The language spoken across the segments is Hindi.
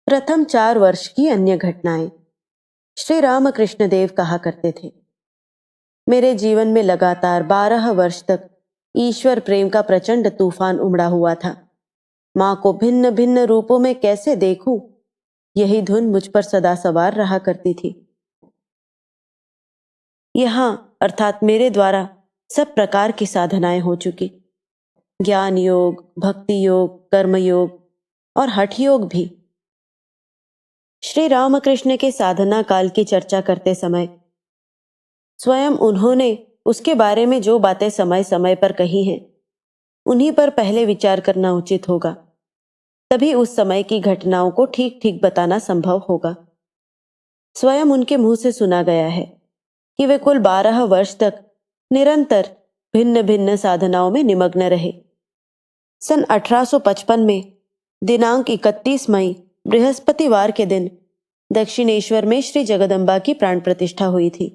प्रथम 4 वर्ष की अन्य घटनाएं। श्री रामकृष्ण देव कहा करते थे, मेरे जीवन में लगातार 12 वर्ष तक ईश्वर प्रेम का प्रचंड तूफान उमड़ा हुआ था। मां को भिन्न भिन्न रूपों में कैसे देखूं, यही धुन मुझ पर सदा सवार रहा करती थी। यहां अर्थात मेरे द्वारा सब प्रकार की साधनाएं हो चुकी, ज्ञान योग, भक्ति योग, कर्म योग और हठ योग भी। श्री रामकृष्ण के साधना काल की चर्चा करते समय स्वयं उन्होंने उसके बारे में जो बातें समय समय पर कही हैं, उन्हीं पर पहले विचार करना उचित होगा, तभी उस समय की घटनाओं को ठीक ठीक बताना संभव होगा। स्वयं उनके मुंह से सुना गया है कि वे कुल 12 वर्ष तक निरंतर भिन्न भिन्न साधनाओं में निमग्न रहे। सन 1855 में दिनांक 31 मई बृहस्पतिवार के दिन दक्षिणेश्वर में श्री जगदम्बा की प्राण प्रतिष्ठा हुई थी।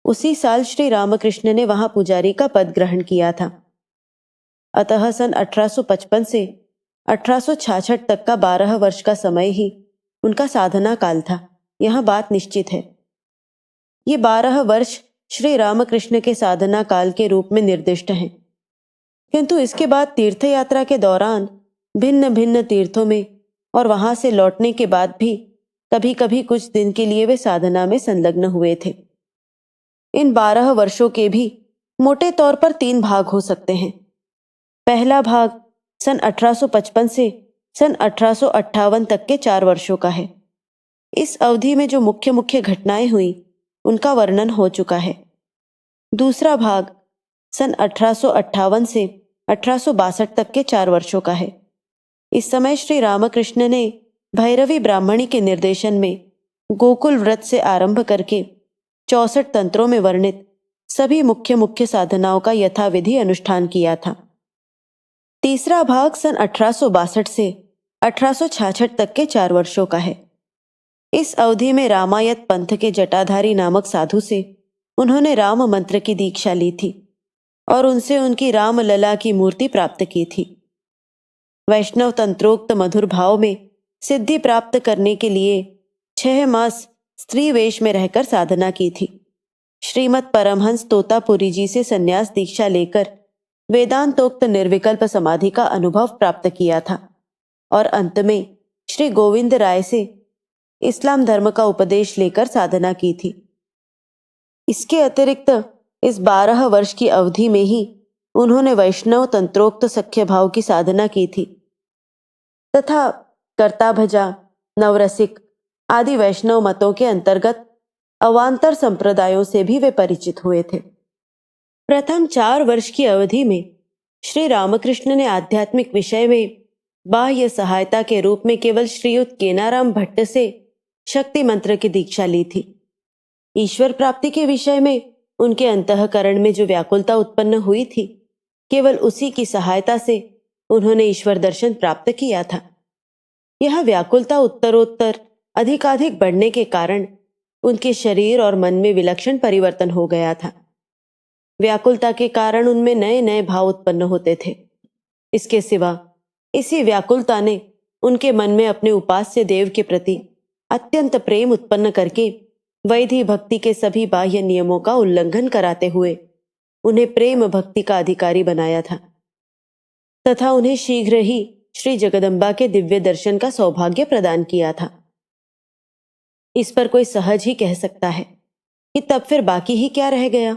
उसी साल श्री रामकृष्ण ने वहां पुजारी का पद ग्रहण किया था। अतः सन 1855 से 1866 तक का 12 वर्ष का समय ही उनका साधना काल था। यह बात निश्चित है। ये 12 वर्ष श्री रामकृष्ण के साधना काल के रूप में निर्दिष्ट हैं, किंतु इसके बाद तीर्थ यात्रा के दौरान भिन्न भिन्न तीर्थों में और वहां से लौटने के बाद भी कभी कभी कुछ दिन के लिए वे साधना में संलग्न हुए थे। इन 12 वर्षों के भी मोटे तौर पर 3 भाग हो सकते हैं। पहला भाग सन 1855 से सन 1858 तक के 4 वर्षों का है। इस अवधि में जो मुख्य मुख्य घटनाएं हुई उनका वर्णन हो चुका है। दूसरा भाग सन 1858 से 1862 तक के 4 वर्षों का है। इस समय श्री रामकृष्ण ने भैरवी ब्राह्मणी के निर्देशन में गोकुल व्रत से आरंभ करके 64 तंत्रों में वर्णित सभी मुख्य मुख्य साधनाओं का यथाविधि अनुष्ठान किया था। तीसरा भाग सन 1862 से 1866 तक के 4 वर्षों का है। इस अवधि में रामायत पंथ के जटाधारी नामक साधु से उन्होंने राम मंत्र की दीक्षा ली थी और उनसे उनकी रामलला की मूर्ति प्राप्त की थी। वैष्णव तंत्रोक्त मधुर भाव में सिद्धि प्राप्त करने के लिए 6 मास स्त्री वेश में रहकर साधना की थी। श्रीमद परमहंस तोतापुरी जी से संन्यास दीक्षा लेकर वेदांतोक्त निर्विकल्प समाधि का अनुभव प्राप्त किया था और अंत में श्री गोविंद राय से इस्लाम धर्म का उपदेश लेकर साधना की थी। इसके अतिरिक्त इस 12 वर्ष की अवधि में ही उन्होंने वैष्णव तंत्रोक्त सख्य भाव की साधना की थी तथा कर्ता भजा, नवरसिक आदि वैष्णव मतों के अंतर्गत अवान्तर संप्रदायों से भी वे परिचित हुए थे। प्रथम 4 वर्ष की अवधि में श्री रामकृष्ण ने आध्यात्मिक विषय में बाह्य सहायता के रूप में केवल श्रीयुत केनाराम भट्ट से शक्ति मंत्र की दीक्षा ली थी। ईश्वर प्राप्ति के विषय में उनके अंतःकरण में जो व्याकुलता उत्पन्न हुई थी, केवल उसी की सहायता से उन्होंने ईश्वर दर्शन प्राप्त किया था। यह व्याकुलता उत्तरोत्तर अधिकाधिक बढ़ने के कारण उनके शरीर और मन में विलक्षण परिवर्तन हो गया था। व्याकुलता के कारण उनमें नए नए भाव उत्पन्न होते थे। इसके सिवा इसी व्याकुलता ने उनके मन में अपने उपास्य देव के प्रति अत्यंत प्रेम उत्पन्न करके वैधि भक्ति के सभी बाह्य नियमों का उल्लंघन कराते हुए उन्हें प्रेम भक्ति का अधिकारी बनाया था तथा उन्हें शीघ्र ही श्री जगदम्बा के दिव्य दर्शन का सौभाग्य प्रदान किया था। इस पर कोई सहज ही कह सकता है कि तब फिर बाकी ही क्या रह गया।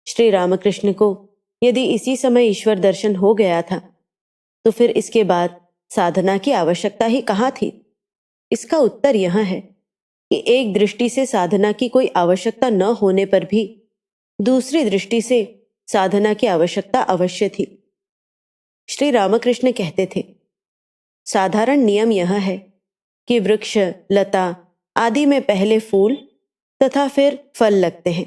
श्री रामकृष्ण को यदि इसी समय ईश्वर दर्शन हो गया था तो फिर इसके बाद साधना की आवश्यकता ही कहाँ थी। इसका उत्तर यह है कि एक दृष्टि से साधना की कोई आवश्यकता न होने पर भी दूसरी दृष्टि से साधना की आवश्यकता अवश्य थी। श्री रामकृष्ण कहते थे, साधारण नियम यह है कि वृक्ष, लता आदि में पहले फूल तथा फिर फल लगते हैं,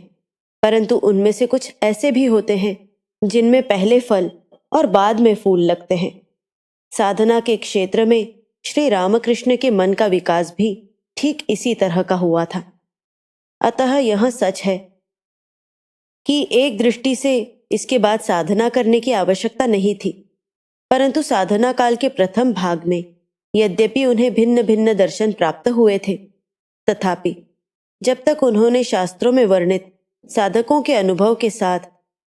परंतु उनमें से कुछ ऐसे भी होते हैं जिनमें पहले फल और बाद में फूल लगते हैं। साधना के क्षेत्र में श्री रामकृष्ण के मन का विकास भी ठीक इसी तरह का हुआ था। अतः यह सच है कि एक दृष्टि से इसके बाद साधना करने की आवश्यकता नहीं थी, परंतु साधना काल के प्रथम भाग में यद्यपि उन्हें भिन्न भिन्न दर्शन प्राप्त हुए थे, तथापि जब तक उन्होंने शास्त्रों में वर्णित साधकों के अनुभव के साथ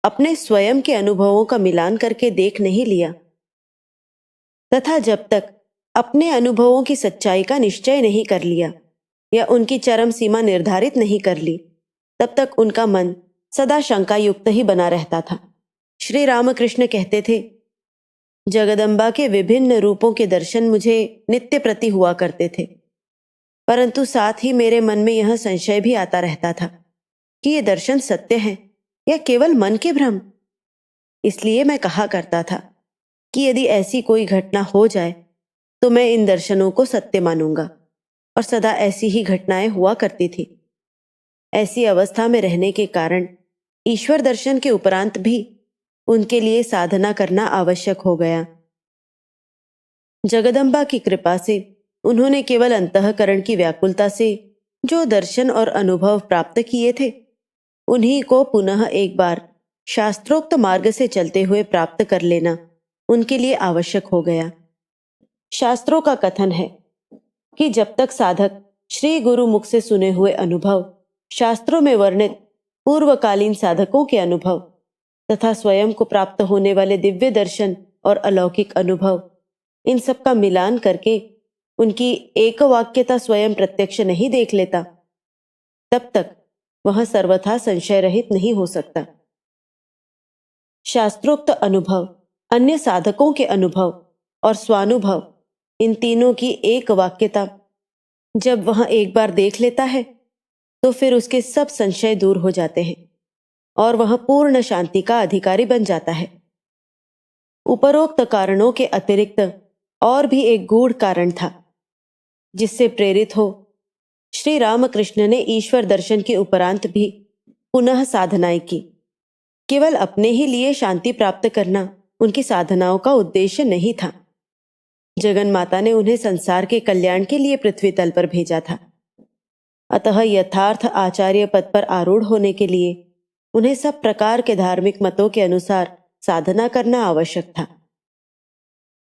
अपने स्वयं के अनुभवों का मिलान करके देख नहीं लिया, तथा जब तक अपने अनुभवों की सच्चाई का निश्चय नहीं कर लिया या उनकी चरम सीमा निर्धारित नहीं कर ली, तब तक उनका मन सदा शंका युक्त ही बना रहता था। श्री रामकृष्ण कहते थे, जगदम्बा के विभिन्न रूपों के दर्शन मुझे नित्य प्रति हुआ करते थे, परंतु साथ ही मेरे मन में यह संशय भी आता रहता था कि ये दर्शन सत्य हैं या केवल मन के भ्रम। इसलिए मैं कहा करता था कि यदि ऐसी कोई घटना हो जाए तो मैं इन दर्शनों को सत्य मानूंगा, और सदा ऐसी ही घटनाएं हुआ करती थी। ऐसी अवस्था में रहने के कारण ईश्वर दर्शन के उपरांत भी उनके लिए साधना करना आवश्यक हो गया। जगदम्बा की कृपा से उन्होंने केवल अंतःकरण की व्याकुलता से जो दर्शन और अनुभव प्राप्त किए थे, उन्हीं को पुनः एक बार शास्त्रोक्त मार्ग से चलते हुए प्राप्त कर लेना उनके लिए आवश्यक हो गया। शास्त्रों का कथन है कि जब तक साधक श्री गुरु मुख से सुने हुए अनुभव, शास्त्रों में वर्णित पूर्वकालीन साधकों के अनुभव तथा स्वयं को प्राप्त होने वाले दिव्य दर्शन और अलौकिक अनुभव, इन सब का मिलान करके उनकी एक वाक्यता स्वयं प्रत्यक्ष नहीं देख लेता, तब तक वह सर्वथा संशय रहित नहीं हो सकता। शास्त्रोक्त अनुभव, अन्य साधकों के अनुभव और स्वानुभव, इन तीनों की एक वाक्यता जब वह एक बार देख लेता है तो फिर उसके सब संशय दूर हो जाते हैं और वह पूर्ण शांति का अधिकारी बन जाता है। उपरोक्त कारणों के अतिरिक्त और भी एक गूढ़ कारण था जिससे प्रेरित हो श्री रामकृष्ण ने ईश्वर दर्शन के उपरांत भी पुनः साधनाएं की। केवल अपने ही लिए शांति प्राप्त करना उनकी साधनाओं का उद्देश्य नहीं था। जगन माता ने उन्हें संसार के कल्याण के लिए पृथ्वी तल पर भेजा था, अतः यथार्थ आचार्य पद पर आरूढ़ होने के लिए उन्हें सब प्रकार के धार्मिक मतों के अनुसार साधना करना आवश्यक था।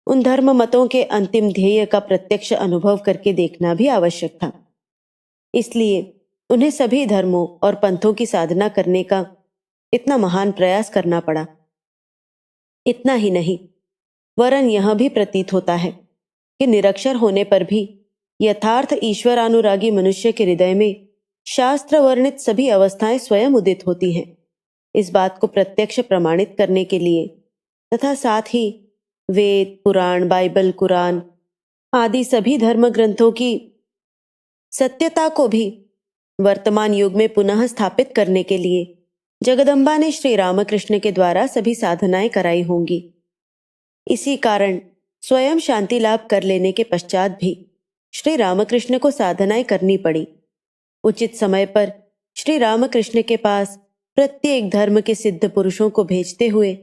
उन धर्म मतों के अंतिम ध्येय का प्रत्यक्ष अनुभव करके देखना भी आवश्यक था। इसलिए उन्हें सभी धर्मों और पंथों की साधना करने का इतना महान प्रयास करना पड़ा। इतना ही नहीं, वरन यह भी प्रतीत होता है कि निरक्षर होने पर भी यथार्थ ईश्वरानुरागी मनुष्य के हृदय में शास्त्र वर्णित सभी अवस्थाएं स्वयं उदित होती हैं। इस बात को प्रत्यक्ष प्रमाणित करने के लिए तथा साथ ही वेद, पुराण, बाइबल, कुरान आदि सभी धर्म ग्रंथों की सत्यता को भी वर्तमान युग में पुनः स्थापित करने के लिए जगदम्बा ने श्री रामकृष्ण के द्वारा सभी साधनाएं कराई होंगी। इसी कारण स्वयं शांति लाभ कर लेने के पश्चात भी श्री रामकृष्ण को साधनाएं करनी पड़ी। उचित समय पर श्री रामकृष्ण के पास प्रत्येक धर्म के सिद्ध पुरुषों को भेजते हुए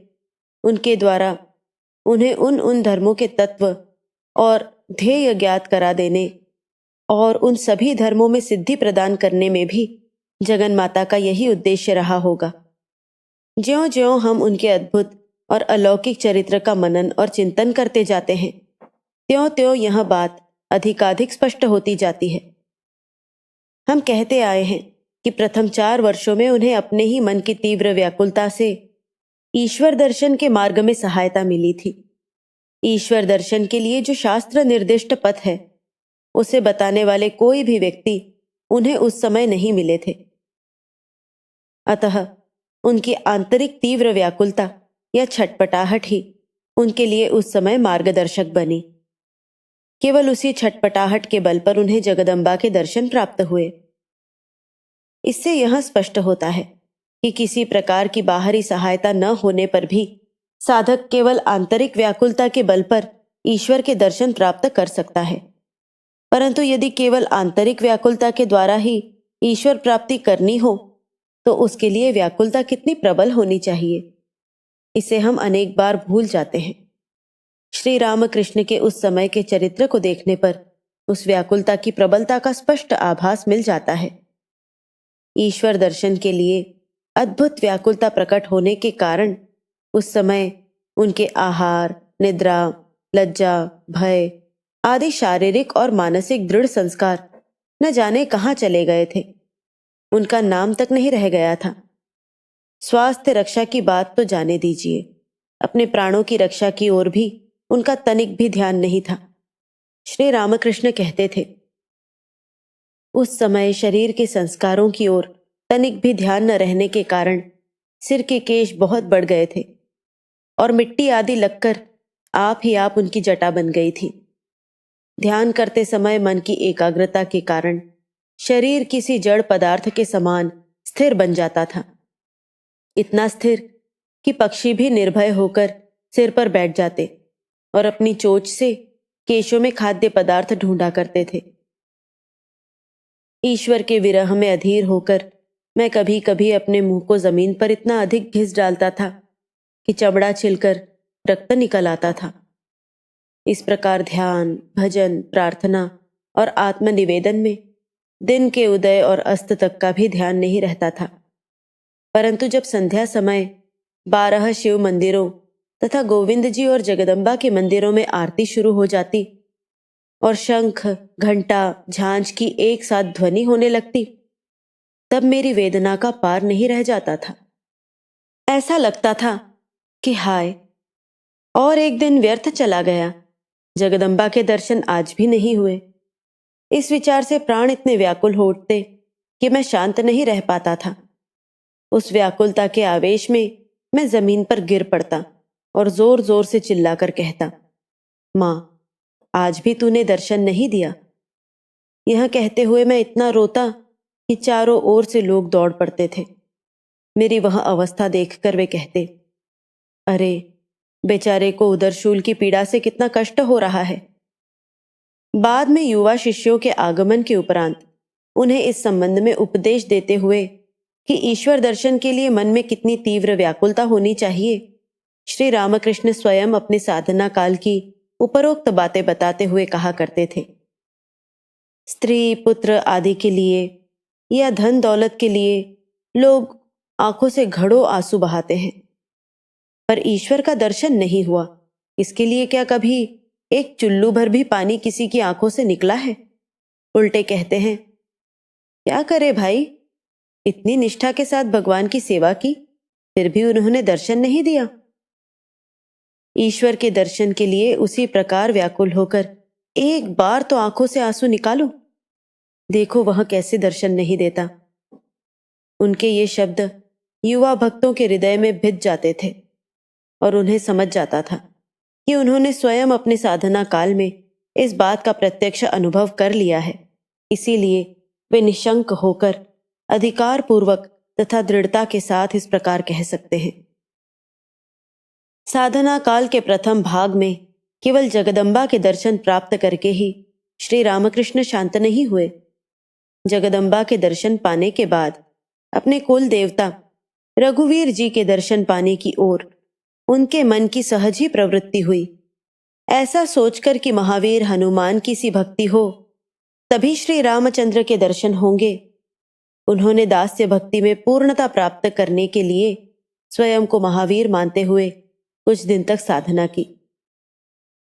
उनके द्वारा उन्हें उन धर्मों के तत्व और ध्येय ज्ञात करा देने और उन सभी धर्मों में सिद्धि प्रदान करने में भी जगन माता का यही उद्देश्य रहा होगा। ज्यों-ज्यों हम उनके अद्भुत और अलौकिक चरित्र का मनन और चिंतन करते जाते हैं, त्यों-त्यों यह बात अधिकाधिक स्पष्ट होती जाती है। हम कहते आए हैं कि प्रथम 4 वर्षों में उन्हें अपने ही मन की तीव्र व्याकुलता से ईश्वर दर्शन के मार्ग में सहायता मिली थी। ईश्वर दर्शन के लिए जो शास्त्र निर्दिष्ट पथ है, उसे बताने वाले कोई भी व्यक्ति उन्हें उस समय नहीं मिले थे। अतः उनकी आंतरिक तीव्र व्याकुलता या छटपटाहट ही उनके लिए उस समय मार्गदर्शक बनी। केवल उसी छटपटाहट के बल पर उन्हें जगदम्बा के दर्शन प्राप्त हुए। इससे यह स्पष्ट होता है कि किसी प्रकार की बाहरी सहायता न होने पर भी साधक केवल आंतरिक व्याकुलता के बल पर ईश्वर के दर्शन प्राप्त कर सकता है। परंतु यदि केवल आंतरिक व्याकुलता के द्वारा ही ईश्वर प्राप्ति करनी हो तो उसके लिए व्याकुलता कितनी प्रबल होनी चाहिए, इसे हम अनेक बार भूल जाते हैं। श्री रामकृष्ण के उस समय के चरित्र को देखने पर उस व्याकुलता की प्रबलता का स्पष्ट आभास मिल जाता है। ईश्वर दर्शन के लिए अद्भुत व्याकुलता प्रकट होने के कारण उस समय उनके आहार, निद्रा, लज्जा, भय आदि शारीरिक और मानसिक दृढ़ संस्कार न जाने कहाँ चले गए थे। उनका नाम तक नहीं रह गया था। स्वास्थ्य रक्षा की बात तो जाने दीजिए, अपने प्राणों की रक्षा की ओर भी उनका तनिक भी ध्यान नहीं था। श्री रामकृष्ण कहते थे, उस समय शरीर के संस्कारों की ओर तनिक भी ध्यान न रहने के कारण सिर के केश बहुत बढ़ गए थे और मिट्टी आदि लगकर आप ही आप उनकी जटा बन गई थी। ध्यान करते समय मन की एकाग्रता के कारण शरीर किसी जड़ पदार्थ के समान स्थिर बन जाता था, इतना स्थिर कि पक्षी भी निर्भय होकर सिर पर बैठ जाते और अपनी चोंच से केशों में खाद्य पदार्थ ढूंढा करते थे। ईश्वर के विरह में अधीर होकर मैं कभी कभी अपने मुंह को जमीन पर इतना अधिक घिस डालता था कि चमड़ा छिलकर रक्त निकल आता था। इस प्रकार ध्यान, भजन, प्रार्थना और आत्मनिवेदन में दिन के उदय और अस्त तक का भी ध्यान नहीं रहता था। परंतु जब संध्या समय 12 शिव मंदिरों तथा गोविंद जी और जगदम्बा के मंदिरों में आरती शुरू हो जाती और शंख, घंटा, झांझ की एक साथ ध्वनि होने लगती, तब मेरी वेदना का पार नहीं रह जाता था। ऐसा लगता था कि हाय, और एक दिन व्यर्थ चला गया, जगदम्बा के दर्शन आज भी नहीं हुए। इस विचार से प्राण इतने व्याकुल हो उठते कि मैं शांत नहीं रह पाता था। उस व्याकुलता के आवेश में मैं जमीन पर गिर पड़ता और जोर जोर से चिल्लाकर कहता, माँ, आज भी तूने दर्शन नहीं दिया। यह कहते हुए मैं इतना रोता कि चारों ओर से लोग दौड़ पड़ते थे। मेरी वह अवस्था देखकर वे कहते, अरे, बेचारे को उदरशूल की पीड़ा से कितना कष्ट हो रहा है। बाद में युवा शिष्यों के आगमन के उपरांत उन्हें इस संबंध में उपदेश देते हुए कि ईश्वर दर्शन के लिए मन में कितनी तीव्र व्याकुलता होनी चाहिए, श्री रामकृष्ण स्वयं अपने साधना काल की उपरोक्त बातें बताते हुए कहा करते थे, स्त्री, पुत्र आदि के लिए या धन दौलत के लिए लोग आंखों से घड़ों आंसू बहाते हैं, पर ईश्वर का दर्शन नहीं हुआ, इसके लिए क्या कभी एक चुल्लू भर भी पानी किसी की आंखों से निकला है? उल्टे कहते हैं, क्या करे भाई, इतनी निष्ठा के साथ भगवान की सेवा की, फिर भी उन्होंने दर्शन नहीं दिया। ईश्वर के दर्शन के लिए उसी प्रकार व्याकुल होकर एक बार तो आंखों से आंसू निकालो, देखो वह कैसे दर्शन नहीं देता। उनके ये शब्द युवा भक्तों के हृदय में भिद जाते थे और उन्हें समझ जाता था कि उन्होंने स्वयं अपने साधना काल में इस बात का प्रत्यक्ष अनुभव कर लिया है। इसीलिए वे निशंक होकर अधिकार पूर्वक तथा दृढ़ता के साथ इस प्रकार कह सकते हैं। साधना काल के प्रथम भाग में केवल जगदम्बा के दर्शन प्राप्त करके ही श्री रामकृष्ण शांत नहीं हुए। जगदम्बा के दर्शन पाने के बाद अपने कुल देवता रघुवीर जी के दर्शन पाने की ओर उनके मन की सहज ही प्रवृत्ति हुई। ऐसा सोचकर कि महावीर हनुमान की सी भक्ति हो तभी श्री रामचंद्र के दर्शन होंगे, उन्होंने दास्य भक्ति में पूर्णता प्राप्त करने के लिए स्वयं को महावीर मानते हुए कुछ दिन तक साधना की।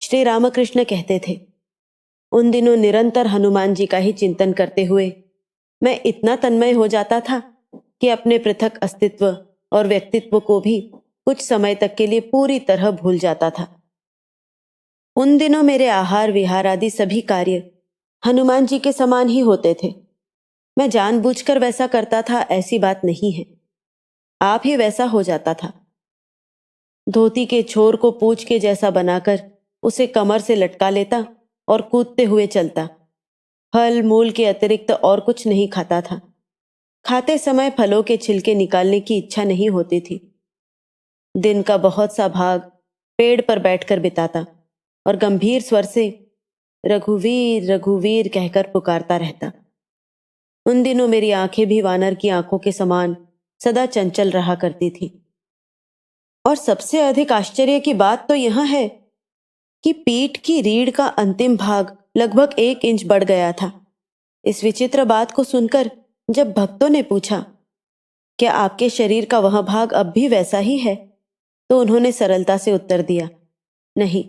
श्री रामकृष्ण कहते थे, उन दिनों निरंतर हनुमान जी का ही चिंतन करते हुए मैं इतना तन्मय हो जाता था कि अपने पृथक अस्तित्व और व्यक्तित्व को भी कुछ समय तक के लिए पूरी तरह भूल जाता था। उन दिनों मेरे आहार विहार आदि सभी कार्य हनुमान जी के समान ही होते थे। मैं जानबूझकर वैसा करता था ऐसी बात नहीं है, आप ही वैसा हो जाता था। धोती के छोर को पूंछ के जैसा बनाकर उसे कमर से लटका लेता और कूदते हुए चलता। फल मूल के अतिरिक्त और कुछ नहीं खाता था। खाते समय फलों के छिलके निकालने की इच्छा नहीं होती थी। दिन का बहुत सा भाग पेड़ पर बैठकर बिताता और गंभीर स्वर से रघुवीर रघुवीर कहकर पुकारता रहता। उन दिनों मेरी आंखें भी वानर की आंखों के समान सदा चंचल रहा करती थी। और सबसे अधिक आश्चर्य की बात तो यह है कि पीठ की रीढ़ का अंतिम भाग लगभग 1 इंच बढ़ गया था। इस विचित्र बात को सुनकर जब भक्तों ने पूछा, क्या आपके शरीर का वह भाग अब भी वैसा ही है, तो उन्होंने सरलता से उत्तर दिया, नहीं,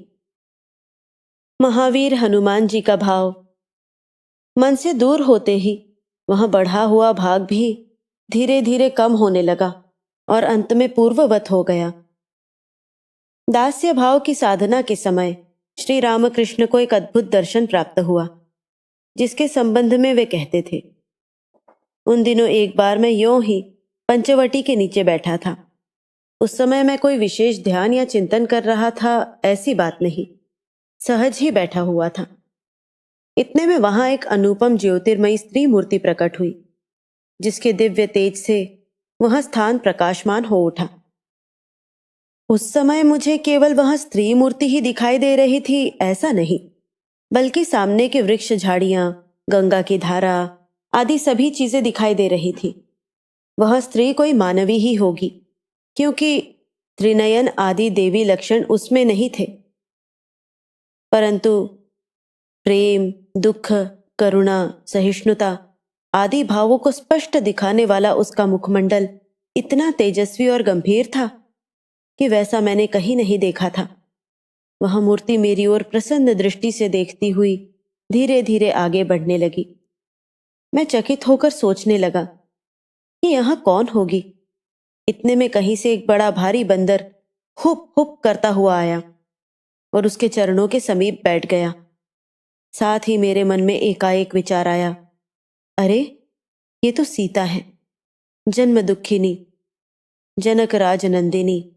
महावीर हनुमान जी का भाव मन से दूर होते ही वहां बढ़ा हुआ भाग भी धीरे धीरे कम होने लगा और अंत में पूर्ववत हो गया। दास्य भाव की साधना के समय श्री रामकृष्ण को एक अद्भुत दर्शन प्राप्त हुआ, जिसके संबंध में वे कहते थे, उन दिनों एक बार मैं यों ही पंचवटी के नीचे बैठा था। उस समय मैं कोई विशेष ध्यान या चिंतन कर रहा था, ऐसी बात नहीं, सहज ही बैठा हुआ था। इतने में वहां एक अनुपम ज्योतिर्मयी स्त्री मूर्ति प्रकट हुई, जिसके दिव्य तेज से वह स्थान प्रकाशमान हो उठा। उस समय मुझे केवल वह स्त्री मूर्ति ही दिखाई दे रही थी, ऐसा नहीं, बल्कि सामने के वृक्ष, झाड़ियां, गंगा की धारा आदि सभी चीजें दिखाई दे रही थी। वह स्त्री कोई मानवी ही होगी, क्योंकि त्रिनयन आदि देवी लक्षण उसमें नहीं थे, परंतु प्रेम, दुख, करुणा, सहिष्णुता आदि भावों को स्पष्ट दिखाने वाला उसका मुखमंडल इतना तेजस्वी और गंभीर था कि वैसा मैंने कहीं नहीं देखा था। वह मूर्ति मेरी ओर प्रसन्न दृष्टि से देखती हुई धीरे धीरे आगे बढ़ने लगी। मैं चकित होकर सोचने लगा कि यहां कौन होगी। इतने में कहीं से एक बड़ा भारी बंदर हुप हुप करता हुआ आया और उसके चरणों के समीप बैठ गया। साथ ही मेरे मन में एकाएक विचार आया, अरे ये तो सीता है, जन्म दुखिनी, जनक राज नंदिनी,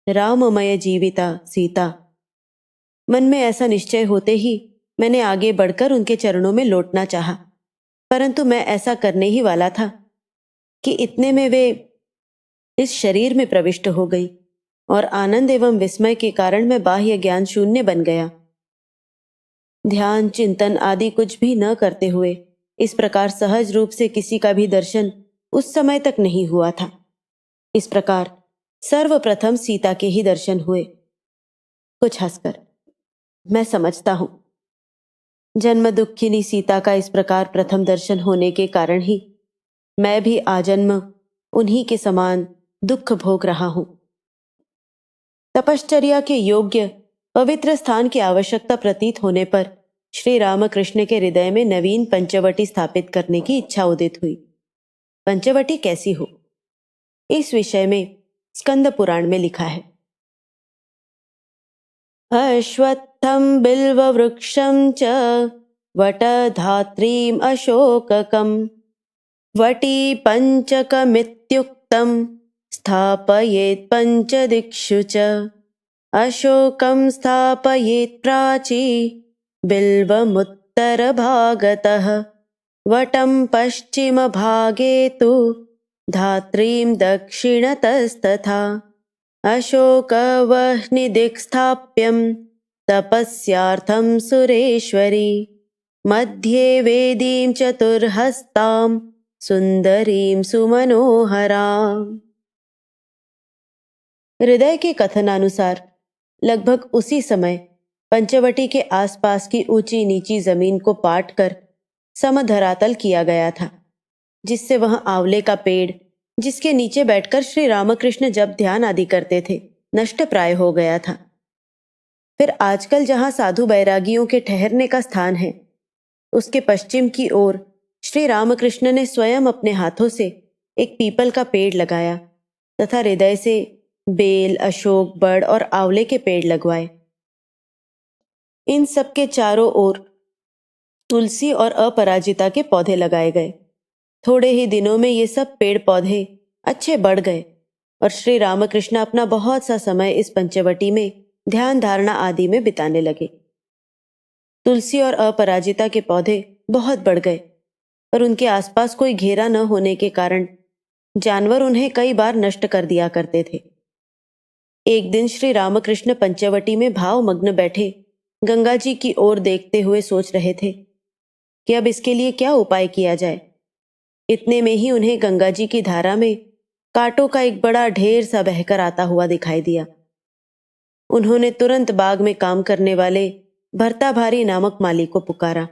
राममय जीविता सीता। मन में ऐसा निश्चय होते ही मैंने आगे बढ़कर उनके चरणों में लौटना चाहा, परंतु मैं ऐसा करने ही वाला था कि इतने में वे इस शरीर में प्रविष्ट हो गई और आनंद एवं विस्मय के कारण मैं बाह्य ज्ञान शून्य बन गया। ध्यान, चिंतन आदि कुछ भी न करते हुए इस प्रकार सहज रूप से किसी का भी दर्शन उस समय तक नहीं हुआ था। इस प्रकार सर्वप्रथम सीता के ही दर्शन हुए। कुछ हंसकर, मैं समझता हूं, जन्म दुखिनी सीता का इस प्रकार प्रथम दर्शन होने के कारण ही मैं भी आजन्म उन्हीं के समान दुख भोग रहा हूं। तपश्चर्या के योग्य पवित्र स्थान की आवश्यकता प्रतीत होने पर श्री रामकृष्ण के हृदय में नवीन पंचवटी स्थापित करने की इच्छा उदित हुई। पंचवटी कैसी हो, इस विषय में स्कंद पुराण में लिखा है, अश्वत्थं बिल्ववृक्षं च वटधात्रीम् अशोककं वटी पंचकमित्युक्तं स्थापयेत् पंचदिक्षु च अशोकं स्थापयेत् प्राची बिल्वमुत्तरभागतः वटं पश्चिमभागे तु धात्रीं दक्षिणतस्तथा अशोकवह्निदिक्स्थाप्यं तपस्यार्थं सुरेश्वरी मध्ये वेदीं चतुर्हस्तां सुंदरीं सुमनोहरां। हृदय के कथनानुसार लगभग उसी समय पंचवटी के आसपास की ऊंची नीची जमीन को पाट कर समधरातल किया गया था, जिससे वहां आंवले का पेड़, जिसके नीचे बैठकर श्री रामकृष्ण जब ध्यान आदि करते थे, नष्ट प्राय हो गया था। फिर आजकल जहां साधु बैरागियों के ठहरने का स्थान है, उसके पश्चिम की ओर श्री रामकृष्ण ने स्वयं अपने हाथों से एक पीपल का पेड़ लगाया तथा हृदय से बेल, अशोक, बड़ और आंवले के पेड़ लगवाए। इन सब के चारों ओर तुलसी और अपराजिता के पौधे लगाए गए। थोड़े ही दिनों में ये सब पेड़ पौधे अच्छे बढ़ गए और श्री रामकृष्ण अपना बहुत सा समय इस पंचवटी में ध्यान धारणा आदि में बिताने लगे। तुलसी और अपराजिता के पौधे बहुत बढ़ गए, पर उनके आसपास कोई घेरा न होने के कारण जानवर उन्हें कई बार नष्ट कर दिया करते थे। एक दिन श्री रामकृष्ण पंचवटी में भावमग्न बैठे गंगा जी की ओर देखते हुए सोच रहे थे कि अब इसके लिए क्या उपाय किया जाए। इतने में ही उन्हें गंगा जी की धारा में कांटों का एक बड़ा ढेर सा बहकर आता हुआ दिखाई दिया। उन्होंने तुरंत बाग में काम करने वाले भर्ताभारी नामक माली को पुकारा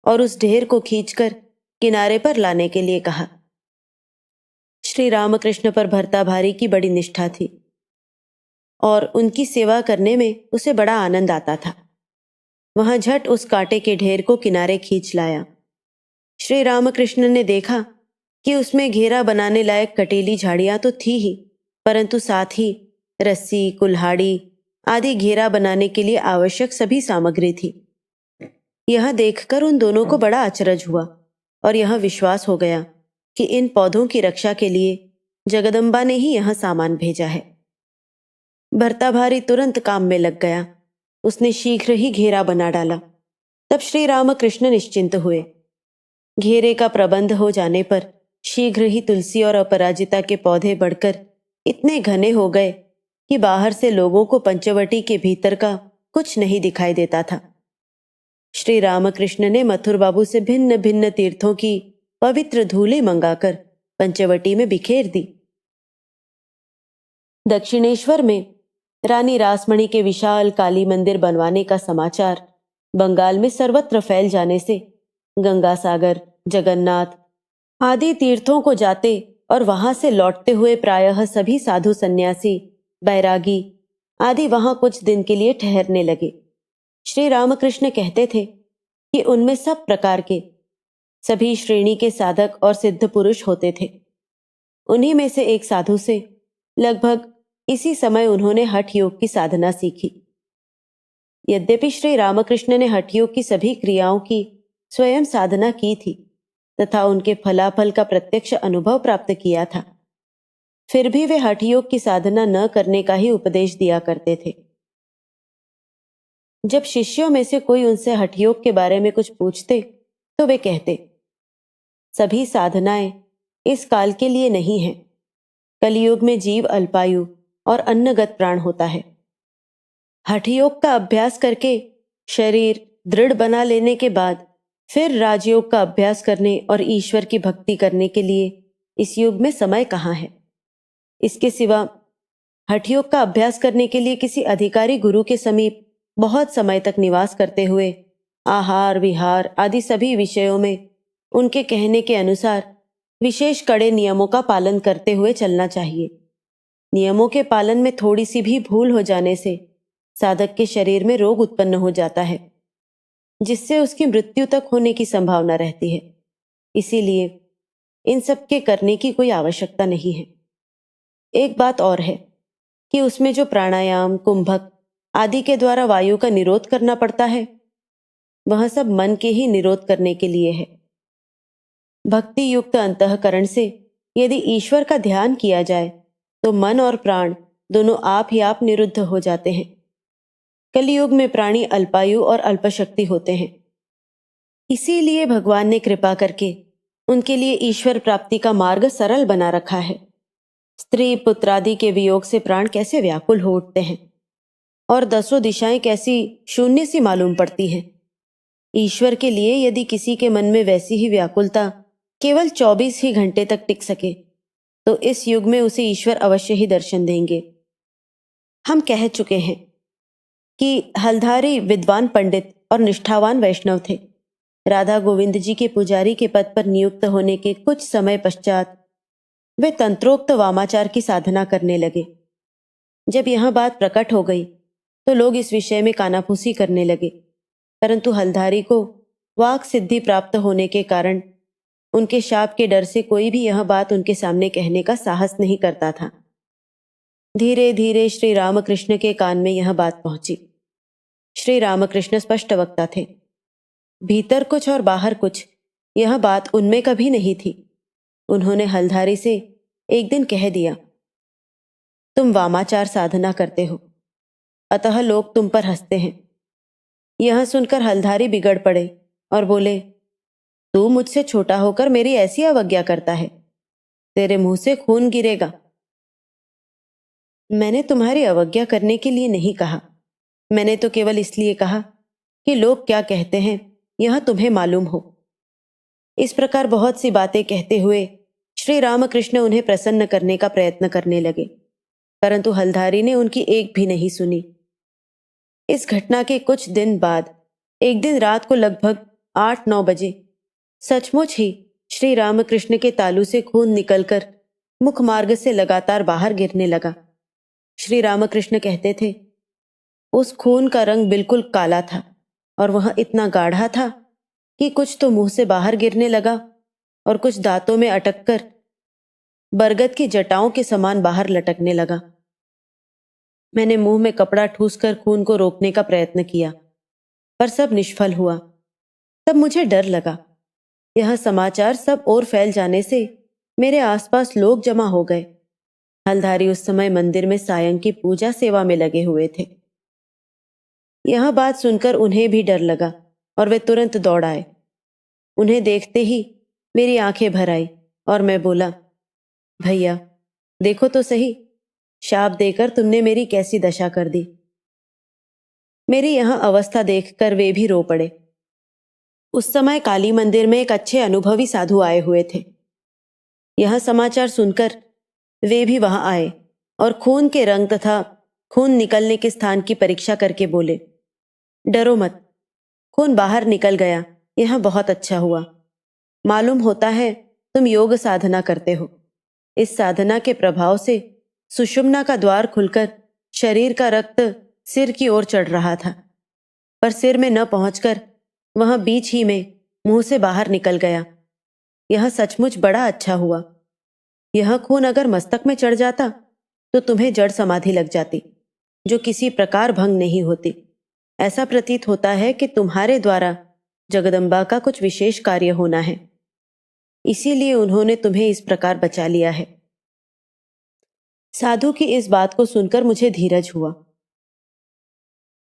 और उस ढेर को खींचकर किनारे पर लाने के लिए कहा। श्री रामकृष्ण पर भर्ताभारी की बड़ी निष्ठा थी और उनकी सेवा करने में उसे बड़ा आनंद आता था। वहां झट उस कांटे के ढेर को किनारे खींच लाया। श्री रामकृष्ण ने देखा कि उसमें घेरा बनाने लायक कटीली झाड़ियां तो थी ही, परंतु साथ ही रस्सी, कुल्हाड़ी आदि घेरा बनाने के लिए आवश्यक सभी सामग्री थी। यह देखकर उन दोनों को बड़ा अचरज हुआ और यह विश्वास हो गया कि इन पौधों की रक्षा के लिए जगदम्बा ने ही यह सामान भेजा है। भर्ताभारी तुरंत काम में लग गया। उसने शीघ्र ही घेरा बना डाला। तब श्री रामकृष्ण निश्चिंत हुए। घेरे का प्रबंध हो जाने पर शीघ्र ही तुलसी और अपराजिता के पौधे बढ़कर इतने घने हो गए कि बाहर से लोगों को पंचवटी के भीतर का कुछ नहीं दिखाई देता था। श्री रामकृष्ण ने मथुर बाबू से भिन्न भिन्न तीर्थों की पवित्र धूलें मंगाकर पंचवटी में बिखेर दी। दक्षिणेश्वर में रानी रासमणी के विशाल काली मंदिर बनवाने का समाचार बंगाल में सर्वत्र फैल जाने से गंगा सागर, जगन्नाथ आदि तीर्थों को जाते और वहां से लौटते हुए प्रायः सभी साधु सन्यासी, बैरागी आदि वहां कुछ दिन के लिए ठहरने लगे। श्री रामकृष्ण कहते थे कि उनमें सब प्रकार के, सभी श्रेणी के साधक और सिद्ध पुरुष होते थे। उन्हीं में से एक साधु से लगभग इसी समय उन्होंने हठ योग की साधना सीखी। यद्यपि श्री रामकृष्ण ने हठ योग की सभी क्रियाओं की स्वयं साधना की थी तथा उनके फलाफल का प्रत्यक्ष अनुभव प्राप्त किया था, फिर भी वे हठ योग की साधना न करने का ही उपदेश दिया करते थे। जब शिष्यों में से कोई उनसे हठ योग के बारे में कुछ पूछते तो वे कहते, सभी साधनाएं इस काल के लिए नहीं हैं। कलियुग में जीव अल्पायु और अन्नगत प्राण होता है। हठ योग का अभ्यास करके शरीर दृढ़ बना लेने के बाद फिर राजयोग का अभ्यास करने और ईश्वर की भक्ति करने के लिए इस युग में समय कहाँ है। इसके सिवा हठ योग का अभ्यास करने के लिए किसी अधिकारी गुरु के समीप बहुत समय तक निवास करते हुए आहार, विहार आदि सभी विषयों में उनके कहने के अनुसार विशेष कड़े नियमों का पालन करते हुए चलना चाहिए। नियमों के पालन में थोड़ी सी भी भूल हो जाने से साधक के शरीर में रोग उत्पन्न हो जाता है, जिससे उसकी मृत्यु तक होने की संभावना रहती है। इसीलिए इन सब के करने की कोई आवश्यकता नहीं है। एक बात और है कि उसमें जो प्राणायाम, कुंभक आदि के द्वारा वायु का निरोध करना पड़ता है, वह सब मन के ही निरोध करने के लिए है। भक्ति युक्त अंतःकरण से यदि ईश्वर का ध्यान किया जाए तो मन और प्राण दोनों आप ही आप निरुद्ध हो जाते हैं। कलियुग में प्राणी अल्पायु और अल्पशक्ति होते हैं। इसीलिए भगवान ने कृपा करके उनके लिए ईश्वर प्राप्ति का मार्ग सरल बना रखा है। स्त्री पुत्रादि के वियोग से प्राण कैसे व्याकुल हो उठते हैं और दसों दिशाएं कैसी शून्य सी मालूम पड़ती हैं। ईश्वर के लिए यदि किसी के मन में वैसी ही व्याकुलता केवल 24 ही घंटे तक टिक सके तो इस युग में उसे ईश्वर अवश्य ही दर्शन देंगे। हम कह चुके हैं कि हलधारी विद्वान पंडित और निष्ठावान वैष्णव थे। राधा गोविंद जी के पुजारी के पद पर नियुक्त होने के कुछ समय पश्चात वे तंत्रोक्त वामाचार की साधना करने लगे। जब यह बात प्रकट हो गई तो लोग इस विषय में कानाफूसी करने लगे, परंतु हलधारी को वाक सिद्धि प्राप्त होने के कारण उनके शाप के डर से कोई भी यह बात उनके सामने कहने का साहस नहीं करता था। धीरे धीरे श्री रामकृष्ण के कान में यह बात पहुंची। श्री रामकृष्ण स्पष्ट वक्ता थे। भीतर कुछ और बाहर कुछ, यह बात उनमें कभी नहीं थी। उन्होंने हलधारी से एक दिन कह दिया, तुम वामाचार साधना करते हो, अतः लोग तुम पर हंसते हैं। यह सुनकर हलधारी बिगड़ पड़े और बोले, तू मुझसे छोटा होकर मेरी ऐसी अवज्ञा करता है, तेरे मुंह से खून गिरेगा। मैंने तुम्हारी अवज्ञा करने के लिए नहीं कहा, मैंने तो केवल इसलिए कहा कि लोग क्या कहते हैं यह तुम्हें मालूम हो। इस प्रकार बहुत सी बातें कहते हुए श्री रामकृष्ण उन्हें प्रसन्न करने का प्रयत्न करने लगे, परंतु हलधारी ने उनकी एक भी नहीं सुनी। इस घटना के कुछ दिन बाद एक दिन रात को लगभग 8-9 बजे सचमुच ही श्री रामकृष्ण के तालू से खून निकलकर मुख मार्ग से लगातार बाहर गिरने लगा। श्री रामकृष्ण कहते थे, उस खून का रंग बिल्कुल काला था और वह इतना गाढ़ा था कि कुछ तो मुंह से बाहर गिरने लगा और कुछ दांतों में अटककर बरगद की जटाओं के समान बाहर लटकने लगा। मैंने मुंह में कपड़ा ठूसकर खून को रोकने का प्रयत्न किया, पर सब निष्फल हुआ। तब मुझे डर लगा। यह समाचार सब ओर फैल जाने से मेरे आसपास लोग जमा हो गए। हलधारी उस समय मंदिर में सायं की पूजा सेवा में लगे हुए थे। यह बात सुनकर उन्हें भी डर लगा और वे तुरंत दौड़ आए। उन्हें देखते ही मेरी आंखें भर आई और मैं बोला, भैया देखो तो सही, शाप देकर तुमने मेरी कैसी दशा कर दी। मेरी यह अवस्था देखकर वे भी रो पड़े। उस समय काली मंदिर में एक अच्छे अनुभवी साधु आए हुए थे। यह समाचार सुनकर वे भी वहां आए और खून के रंग तथा खून निकलने के स्थान की परीक्षा करके बोले, डरो मत, खून बाहर निकल गया, यह बहुत अच्छा हुआ। मालूम होता है तुम योग साधना करते हो। इस साधना के प्रभाव से सुषुम्ना का द्वार खुलकर शरीर का रक्त सिर की ओर चढ़ रहा था, पर सिर में न पहुंचकर वह बीच ही में मुंह से बाहर निकल गया। यह सचमुच बड़ा अच्छा हुआ। यह खून अगर मस्तक में चढ़ जाता तो तुम्हें जड़ समाधि लग जाती, जो किसी प्रकार भंग नहीं होती। ऐसा प्रतीत होता है कि तुम्हारे द्वारा जगदम्बा का कुछ विशेष कार्य होना है, इसीलिए उन्होंने तुम्हें इस प्रकार बचा लिया है। साधु की इस बात को सुनकर मुझे धीरज हुआ।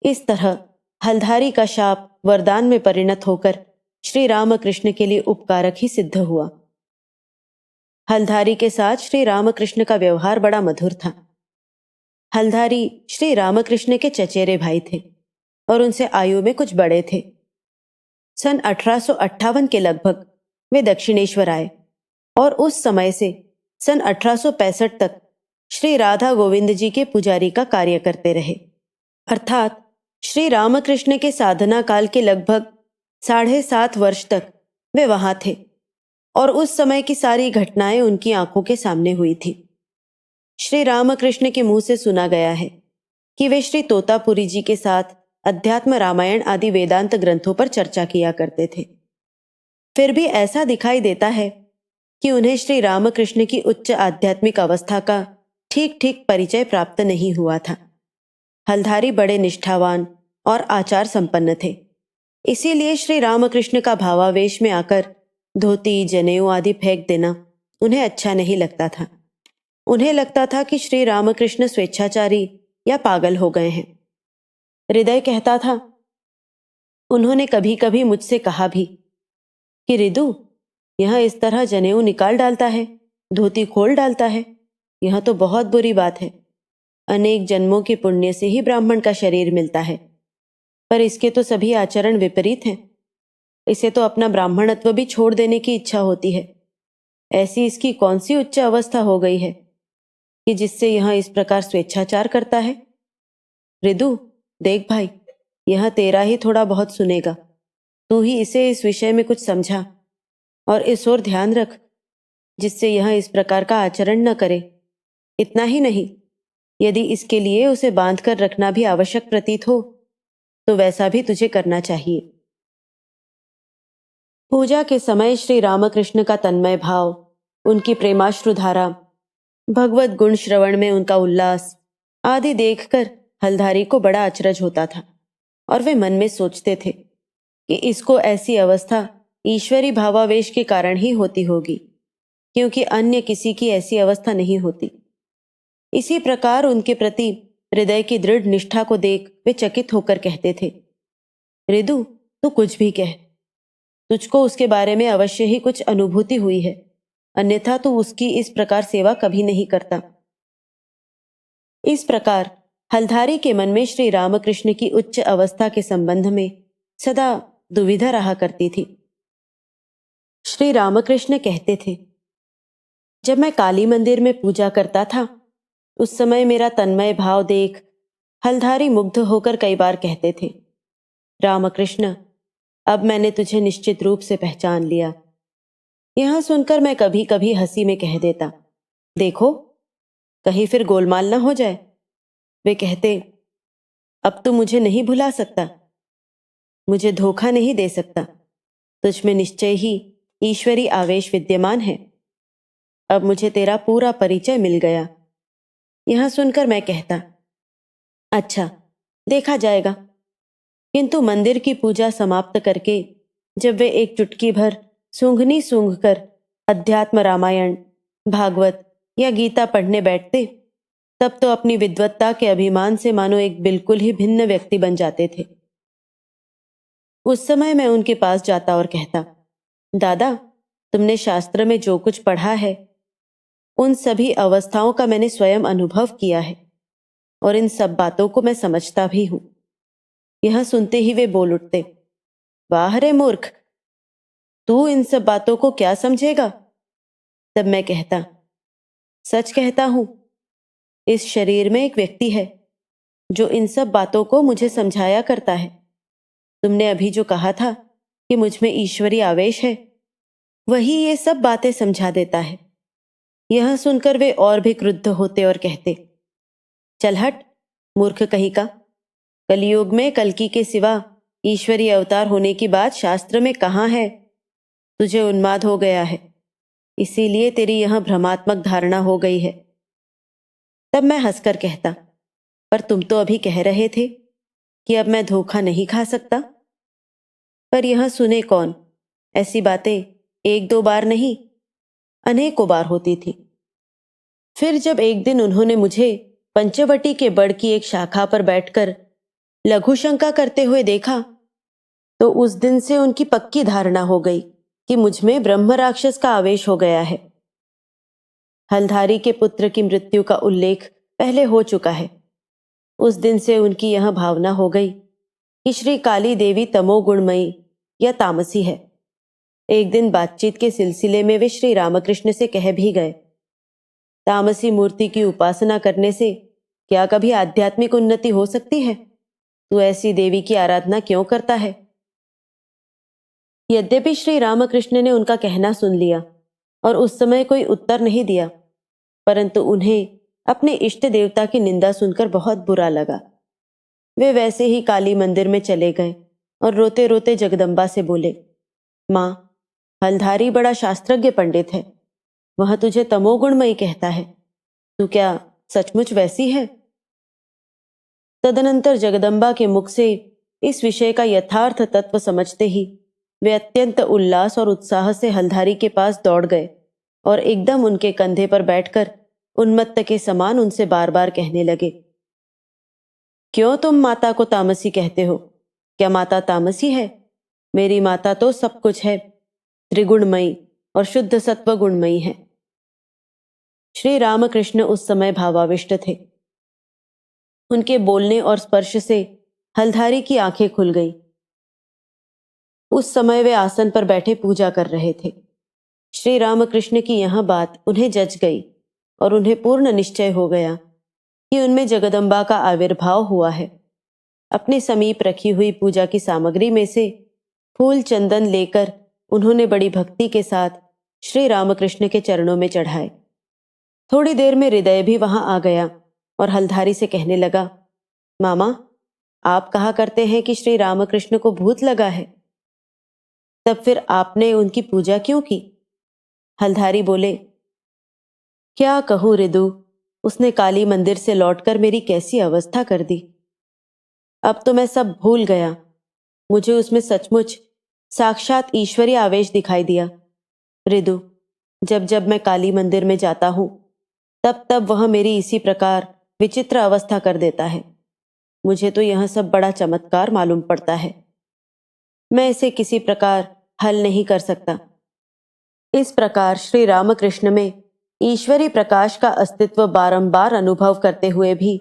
इस तरह हलधारी का शाप वरदान में परिणत होकर श्री रामकृष्ण के लिए उपकारक ही सिद्ध हुआ। हलधारी के साथ श्री रामकृष्ण का व्यवहार बड़ा मधुर था। हलधारी श्री रामकृष्ण के चचेरे भाई थे और उनसे आयु में कुछ बड़े थे। सन 1858 के लगभग वे दक्षिणेश्वर आए और उस समय से सन 1865 तक श्री राधा गोविंद जी के पुजारी का कार्य करते रहे। अर्थात श्री रामकृष्ण के साधना काल के लगभग 7.5 वर्ष तक वे वहां थे और उस समय की सारी घटनाएं उनकी आंखों के सामने हुई थी। श्री रामकृष्ण के मुंह से सुना गया है कि वे श्री तोतापुरी जी के साथ अध्यात्म रामायण आदि वेदांत ग्रंथों पर चर्चा किया करते थे। फिर भी ऐसा दिखाई देता है कि उन्हें श्री रामकृष्ण की उच्च आध्यात्मिक अवस्था का ठीक ठीक परिचय प्राप्त नहीं हुआ था। हलधारी बड़े निष्ठावान और आचार संपन्न थे, इसीलिए श्री रामकृष्ण का भावावेश में आकर धोती जनेऊ आदि फेंक देना उन्हें अच्छा नहीं लगता था। उन्हें लगता था कि श्री रामकृष्ण स्वेच्छाचारी या पागल हो गए हैं। हृदय कहता था, उन्होंने कभी कभी मुझसे कहा भी कि रिदु, यह इस तरह जनेऊ निकाल डालता है, धोती खोल डालता है, यह तो बहुत बुरी बात है। अनेक जन्मों के पुण्य से ही ब्राह्मण का शरीर मिलता है, पर इसके तो सभी आचरण विपरीत हैं। इसे तो अपना ब्राह्मणत्व भी छोड़ देने की इच्छा होती है। ऐसी इसकी कौन सी उच्च अवस्था हो गई है कि जिससे यह इस प्रकार स्वेच्छाचार करता है। रिदु देख भाई, यह तेरा ही थोड़ा बहुत सुनेगा। तू ही इसे इस विषय में कुछ समझा और इस ओर ध्यान रख, जिससे यह इस प्रकार का आचरण न करे। इतना ही नहीं, यदि इसके लिए उसे बांध कर रखना भी आवश्यक प्रतीत हो तो वैसा भी तुझे करना चाहिए। पूजा के समय श्री रामकृष्ण का तन्मय भाव, उनकी प्रेमाश्रुधारा, भगवत गुण श्रवण में उनका उल्लास आदि देखकर हलधारी को बड़ा अचरज होता था और वे मन में सोचते थे कि इसको ऐसी अवस्था ईश्वरी भावावेश के कारण ही होती होगी, क्योंकि अन्य किसी की ऐसी अवस्था नहीं होती। इसी प्रकार उनके प्रति हृदय की दृढ़ निष्ठा को देख वे चकित होकर कहते थे, रिदु तू कुछ भी कह, तुझको उसके बारे में अवश्य ही कुछ अनुभूति हुई है, अन्यथा तू उसकी इस प्रकार सेवा कभी नहीं करता। इस प्रकार हलधारी के मन में श्री रामकृष्ण की उच्च अवस्था के संबंध में सदा दुविधा रहा करती थी। श्री रामकृष्ण कहते थे, जब मैं काली मंदिर में पूजा करता था उस समय मेरा तन्मय भाव देख हलधारी मुग्ध होकर कई बार कहते थे, रामकृष्ण अब मैंने तुझे निश्चित रूप से पहचान लिया। यह सुनकर मैं कभी कभी हंसी में कह देता, देखो कहीं फिर गोलमाल न हो जाए। वे कहते, अब तू मुझे नहीं भुला सकता। मुझे धोखा नहीं दे सकता। तुझ में निश्चय ही ईश्वरी आवेश विद्यमान है। अब मुझे तेरा पूरा परिचय मिल गया। यह सुनकर मैं कहता, अच्छा, देखा जाएगा। किंतु मंदिर की पूजा समाप्त करके जब वे एक चुटकी भर सूंघनी सूंघकर अध्यात्म रामायण, भागवत या गीता पढ़ने बैठते, तब तो अपनी विद्वत्ता के अभिमान से मानो एक बिल्कुल ही भिन्न व्यक्ति बन जाते थे। उस समय मैं उनके पास जाता और कहता, दादा, तुमने शास्त्र में जो कुछ पढ़ा है उन सभी अवस्थाओं का मैंने स्वयं अनुभव किया है और इन सब बातों को मैं समझता भी हूं। यह सुनते ही वे बोल उठते, वाह रे मूर्ख, तू इन सब बातों को क्या समझेगा? तब मैं कहता, सच कहता हूं, इस शरीर में एक व्यक्ति है जो इन सब बातों को मुझे समझाया करता है। तुमने अभी जो कहा था कि मुझ में ईश्वरी आवेश है, वही ये सब बातें समझा देता है। यह सुनकर वे और भी क्रुद्ध होते और कहते, चल हट, मूर्ख कहीं का। कलयुग में कल्कि के सिवा ईश्वरी अवतार होने की बात शास्त्र में कहाँ है? तुझे उन्माद हो गया है, इसीलिए तेरी यह भ्रमात्मक धारणा हो गई है। तब मैं हंसकर कहता, पर तुम तो अभी कह रहे थे कि अब मैं धोखा नहीं खा सकता। पर यह सुने कौन? ऐसी बातें एक दो बार नहीं, अनेकों बार होती थी। फिर जब एक दिन उन्होंने मुझे पंचवटी के बड़ की एक शाखा पर बैठकर लघु शंका करते हुए देखा, तो उस दिन से उनकी पक्की धारणा हो गई कि मुझ में ब्रह्म राक्षस का आवेश हो गया है। हलधारी के पुत्र की मृत्यु का उल्लेख पहले हो चुका है। उस दिन से उनकी यह भावना हो गई कि श्री काली देवी तमोगुणमयी या तामसी है। एक दिन बातचीत के सिलसिले में वे श्री रामकृष्ण से कह भी गए, तामसी मूर्ति की उपासना करने से क्या कभी आध्यात्मिक उन्नति हो सकती है? तू ऐसी देवी की आराधना क्यों करता है? यद्यपि श्री रामकृष्ण ने उनका कहना सुन लिया और उस समय कोई उत्तर नहीं दिया, परंतु उन्हें अपने इष्ट देवता की निंदा सुनकर बहुत बुरा लगा। वे वैसे ही काली मंदिर में चले गए और रोते रोते जगदम्बा से बोले, माँ, हलधारी बड़ा शास्त्रज्ञ पंडित है, वह तुझे तमोगुणमयी कहता है, तू क्या सचमुच वैसी है? तदनंतर जगदम्बा के मुख से इस विषय का यथार्थ तत्व समझते ही वे अत्यंत उल्लास और उत्साह से हलधारी के पास दौड़ गए और एकदम उनके कंधे पर बैठकर उन्मत्त के समान उनसे बार बार कहने लगे, क्यों तुम माता को तामसी कहते हो? क्या माता तामसी है? मेरी माता तो सब कुछ है, त्रिगुणमयी और शुद्ध सत्व गुणमयी है। श्री रामकृष्ण उस समय भावाविष्ट थे। उनके बोलने और स्पर्श से हलधारी की आंखें खुल गईं। उस समय वे आसन पर बैठे पूजा कर रहे थे। श्री रामकृष्ण की यह बात उन्हें जच गई और उन्हें पूर्ण निश्चय हो गया कि उनमें जगदम्बा का आविर्भाव हुआ है। अपने समीप रखी हुई पूजा की सामग्री में से फूल चंदन लेकर उन्होंने बड़ी भक्ति के साथ श्री रामकृष्ण के चरणों में चढ़ाए। थोड़ी देर में हृदय भी वहां आ गया और हलधारी से कहने लगा, मामा, आप कहा करते हैं कि श्री रामकृष्ण को भूत लगा है, तब फिर आपने उनकी पूजा क्यों की? हलधारी बोले, क्या कहूं रिदु, उसने काली मंदिर से लौटकर मेरी कैसी अवस्था कर दी। अब तो मैं सब भूल गया। मुझे उसमें सचमुच साक्षात ईश्वरीय आवेश दिखाई दिया। रिदु, जब जब मैं काली मंदिर में जाता हूं, तब तब वह मेरी इसी प्रकार विचित्र अवस्था कर देता है। मुझे तो यह सब बड़ा चमत्कार मालूम पड़ता है। मैं इसे किसी प्रकार हल नहीं कर सकता। इस प्रकार श्री रामकृष्ण में ईश्वरी प्रकाश का अस्तित्व बारंबार अनुभव करते हुए भी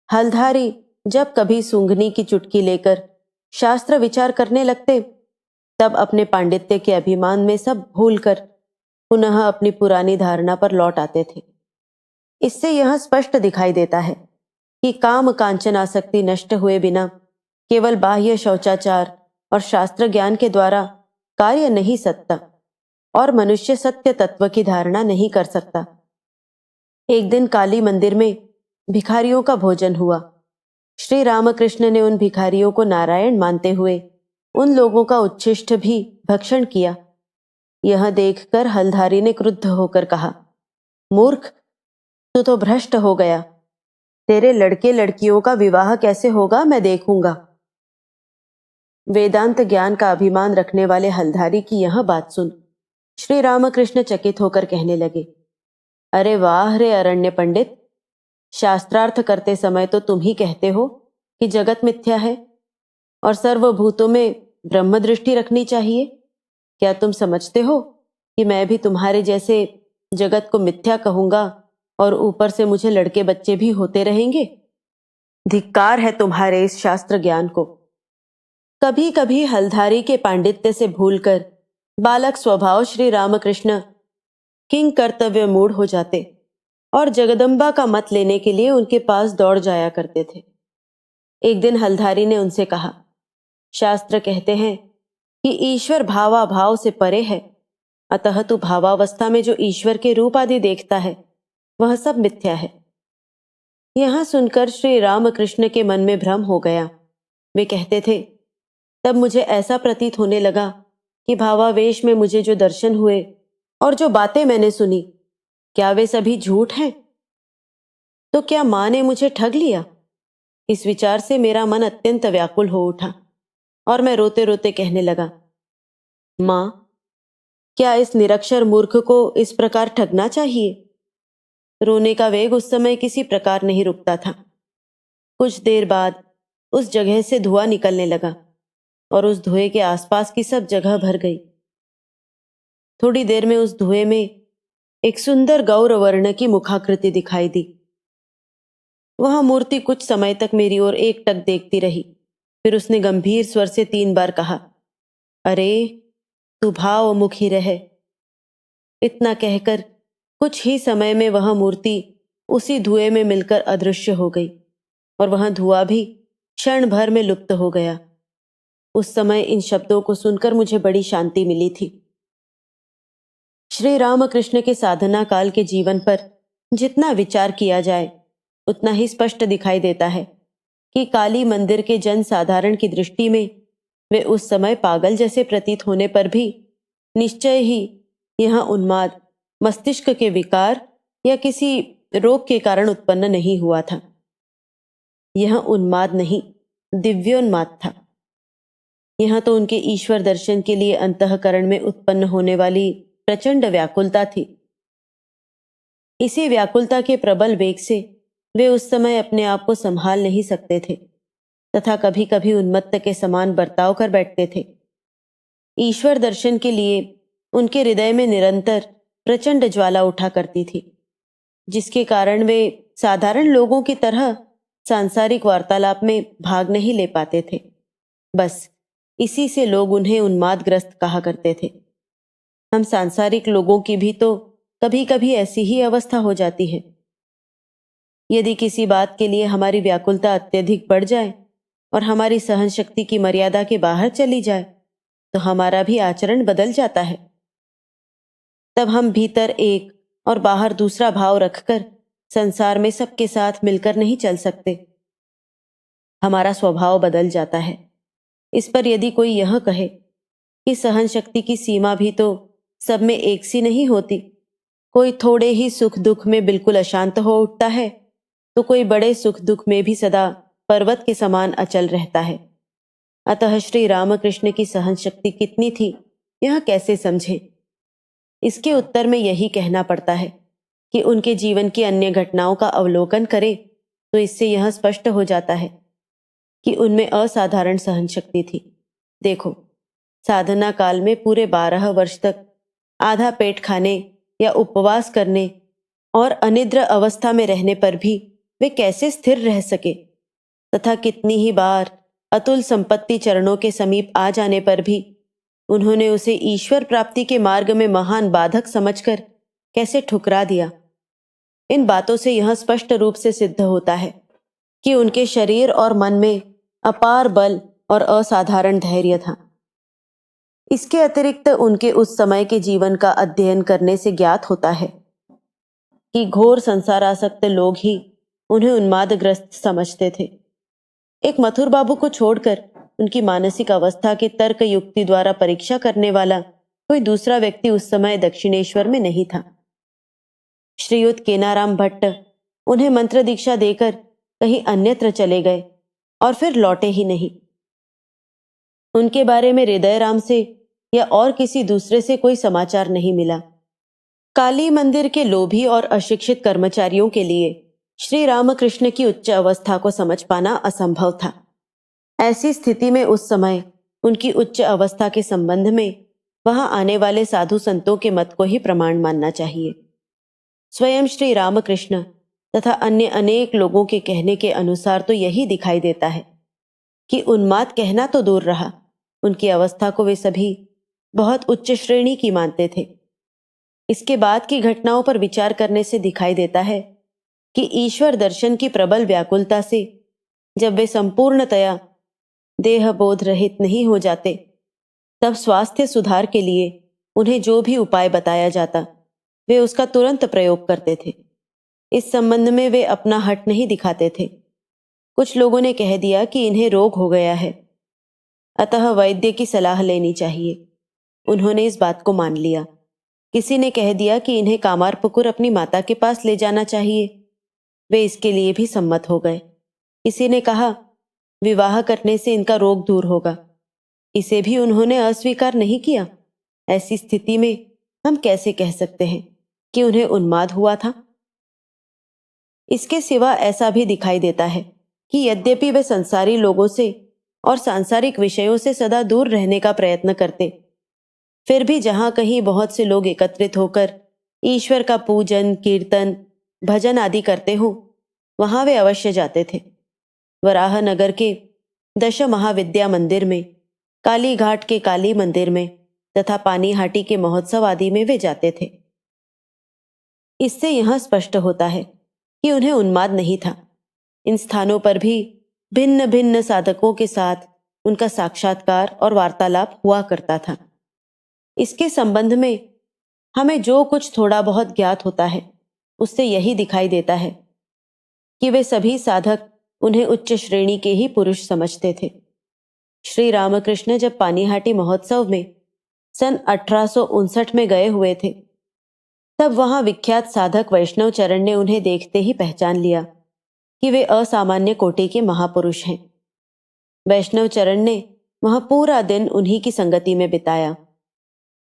हलधारी जब कभी सूंघनी की चुटकी लेकर शास्त्र विचार करने लगते, तब अपने पांडित्य के अभिमान में सब भूलकर पुनः अपनी पुरानी धारणा पर लौट आते थे। इससे यह स्पष्ट दिखाई देता है कि काम कांचन आसक्ति नष्ट हुए बिना केवल बाह्य शौचाचार और शास्त्र ज्ञान के द्वारा कार्य नहीं सकता और मनुष्य सत्य तत्व की धारणा नहीं कर सकता। एक दिन काली मंदिर में भिखारियों का भोजन हुआ। श्री रामकृष्ण ने उन भिखारियों को नारायण मानते हुए उन लोगों का उच्छिष्ट भी भक्षण किया। यह देखकर हलधारी ने क्रुद्ध होकर कहा, मूर्ख, तू तो भ्रष्ट हो गया। तेरे लड़के लड़कियों का विवाह कैसे होगा मैं देखूंगा। वेदांत ज्ञान का अभिमान रखने वाले हलधारी की यह बात सुन श्री रामकृष्ण चकित होकर कहने लगे, अरे वाह रे अरण्य पंडित, शास्त्रार्थ करते समय तो तुम ही कहते हो कि जगत मिथ्या है और सर्वभूतों में ब्रह्म दृष्टि रखनी चाहिए। क्या तुम समझते हो कि मैं भी तुम्हारे जैसे जगत को मिथ्या कहूंगा और ऊपर से मुझे लड़के बच्चे भी होते रहेंगे? धिक्कार है तुम्हारे इस शास्त्र ज्ञान को। कभी कभी हलधारी के पांडित्य से भूलकर बालक स्वभाव श्री रामकृष्ण किंग कर्तव्य मूढ़ हो जाते और जगदम्बा का मत लेने के लिए उनके पास दौड़ जाया करते थे। एक दिन हलधारी ने उनसे कहा, शास्त्र कहते हैं कि ईश्वर भावाभाव से परे है, अतः तू भावावस्था में जो ईश्वर के रूप आदि देखता है वह सब मिथ्या है। यहां सुनकर श्री रामकृष्ण के मन में भ्रम हो गया। वे कहते थे, तब मुझे ऐसा प्रतीत होने लगा कि भावावेश में मुझे जो दर्शन हुए और जो बातें मैंने सुनी, क्या वे सभी झूठ हैं? तो क्या मां ने मुझे ठग लिया? इस विचार से मेरा मन अत्यंत व्याकुल हो उठा और मैं रोते रोते कहने लगा, मां, क्या इस निरक्षर मूर्ख को इस प्रकार ठगना चाहिए? रोने का वेग उस समय किसी प्रकार नहीं रुकता था। कुछ देर बाद उस जगह से धुआं निकलने लगा और उस धुएं के आसपास की सब जगह भर गई। थोड़ी देर में उस धुएं में एक सुंदर गौर वर्ण की मुखाकृति दिखाई दी। वह मूर्ति कुछ समय तक मेरी ओर एकटक देखती रही। फिर उसने गंभीर स्वर से 3 बार कहा, अरे तू भावमुखी रहे। इतना कहकर कुछ ही समय में वह मूर्ति उसी धुएं में मिलकर अदृश्य हो गई और वह धुआं भी क्षण भर में लुप्त हो गया। उस समय इन शब्दों को सुनकर मुझे बड़ी शांति मिली थी। श्री रामकृष्ण के साधना काल के जीवन पर जितना विचार किया जाए उतना ही स्पष्ट दिखाई देता है कि काली मंदिर के जन साधारण की दृष्टि में वे उस समय पागल जैसे प्रतीत होने पर भी निश्चय ही यह उन्माद मस्तिष्क के विकार या किसी रोग के कारण उत्पन्न नहीं हुआ था। यह उन्माद नहीं, दिव्योन्माद था। यह तो उनके ईश्वर दर्शन के लिए अंतःकरण में उत्पन्न होने वाली प्रचंड व्याकुलता थी। इसी व्याकुलता के प्रबल वेग से वे उस समय अपने आप को संभाल नहीं सकते थे तथा कभी कभी उन्मत्त के समान बर्ताव कर बैठते थे। ईश्वर दर्शन के लिए उनके हृदय में निरंतर प्रचंड ज्वाला उठा करती थी, जिसके कारण वे साधारण लोगों की तरह सांसारिक वार्तालाप में भाग नहीं ले पाते थे। बस इसी से लोग उन्हें उन्मादग्रस्त कहा करते थे। हम सांसारिक लोगों की भी तो कभी कभी ऐसी ही अवस्था हो जाती है। यदि किसी बात के लिए हमारी व्याकुलता अत्यधिक बढ़ जाए और हमारी सहन शक्ति की मर्यादा के बाहर चली जाए तो हमारा भी आचरण बदल जाता है। तब हम भीतर एक और बाहर दूसरा भाव रखकर संसार में सबके साथ मिलकर नहीं चल सकते। हमारा स्वभाव बदल जाता है। इस पर यदि कोई यह कहे कि सहन शक्ति की सीमा भी तो सब में एक सी नहीं होती, कोई थोड़े ही सुख दुख में बिल्कुल अशांत हो उठता है तो कोई बड़े सुख दुख में भी सदा पर्वत के समान अचल रहता है। अतः श्री रामकृष्ण की सहन शक्ति कितनी थी यह कैसे समझें? इसके उत्तर में यही कहना पड़ता है कि उनके जीवन की अन्य घटनाओं का अवलोकन करें तो इससे यह स्पष्ट हो जाता है कि उनमें असाधारण सहन शक्ति थी। देखो, साधना काल में पूरे 12 वर्ष तक आधा पेट खाने या उपवास करने और अनिद्र अवस्था में रहने पर भी वे कैसे स्थिर रह सके तथा कितनी ही बार अतुल संपत्ति चरणों के समीप आ जाने पर भी उन्होंने उसे ईश्वर प्राप्ति के मार्ग में महान बाधक समझकर कैसे ठुकरा दिया। इन बातों से यह स्पष्ट रूप से सिद्ध होता है कि उनके शरीर और मन में अपार बल और असाधारण धैर्य था। इसके अतिरिक्त उनके उस समय के जीवन का अध्ययन करने से ज्ञात होता है कि घोर संसारासक्त लोग ही उन्हें उन्मादग्रस्त समझते थे। एक मथुर बाबू को छोड़कर उनकी मानसिक अवस्था के तर्क युक्ति द्वारा परीक्षा करने वाला कोई दूसरा व्यक्ति उस समय दक्षिणेश्वर में नहीं था। श्रीयुत केनाराम भट्ट उन्हें मंत्र दीक्षा देकर कहीं अन्यत्र चले गए और फिर लौटे ही नहीं। उनके बारे में हृदयराम से या और किसी दूसरे से कोई समाचार नहीं मिला। काली मंदिर के लोभी और अशिक्षित कर्मचारियों के लिए श्री रामकृष्ण की उच्च अवस्था को समझ पाना असंभव था। ऐसी स्थिति में उस समय उनकी उच्च अवस्था के संबंध में वहां आने वाले साधु संतों के मत को ही प्रमाण मानना चाहिए। स्वयं श्री रामकृष्ण तथा अन्य अनेक लोगों के कहने के अनुसार तो यही दिखाई देता है कि उन्माद कहना तो दूर रहा, उनकी अवस्था को वे सभी बहुत उच्च श्रेणी की मानते थे। इसके बाद की घटनाओं पर विचार करने से दिखाई देता है कि ईश्वर दर्शन की प्रबल व्याकुलता से जब वे संपूर्णतया देह बोध रहित नहीं हो जाते, तब स्वास्थ्य सुधार के लिए उन्हें जो भी उपाय बताया जाता वे उसका तुरंत प्रयोग करते थे। इस संबंध में वे अपना हट नहीं दिखाते थे। कुछ लोगों ने कह दिया कि इन्हें रोग हो गया है, अतः वैद्य की सलाह लेनी चाहिए। उन्होंने इस बात को मान लिया। किसी ने कह दिया कि इन्हें कामारपुकुर अपनी माता के पास ले जाना चाहिए, वे इसके लिए भी सम्मत हो गए। किसी ने कहा विवाह करने से इनका रोग दूर होगा, इसे भी उन्होंने अस्वीकार नहीं किया। ऐसी स्थिति में हम कैसे कह सकते हैं कि उन्हें उन्माद हुआ था? इसके सिवा ऐसा भी दिखाई देता है कि यद्यपि वे संसारी लोगों से और सांसारिक विषयों से सदा दूर रहने का प्रयत्न करते, फिर भी जहां कहीं बहुत से लोग एकत्रित होकर ईश्वर का पूजन, कीर्तन, भजन आदि करते हो, वहां वे अवश्य जाते थे। वराहनगर के दश महाविद्या मंदिर में, काली घाट के काली मंदिर में तथा पानीहाटी के महोत्सव आदि में वे जाते थे। इससे यह स्पष्ट होता है कि उन्हें उन्माद नहीं था। इन स्थानों पर भी भिन्न भिन्न साधकों के साथ उनका साक्षात्कार और वार्तालाप हुआ करता था। इसके संबंध में हमें जो कुछ थोड़ा बहुत ज्ञात होता है, उससे यही दिखाई देता है कि वे सभी साधक उन्हें उच्च श्रेणी के ही पुरुष समझते थे। श्री रामकृष्ण जब पानीहाटी महोत्सव में सन 1859 में गए हुए थे, तब वहां विख्यात साधक वैष्णव चरण ने उन्हें देखते ही पहचान लिया कि वे असामान्य कोटि के महापुरुष हैं। वैष्णव चरण ने वहां पूरा दिन उन्हीं की संगति में बिताया।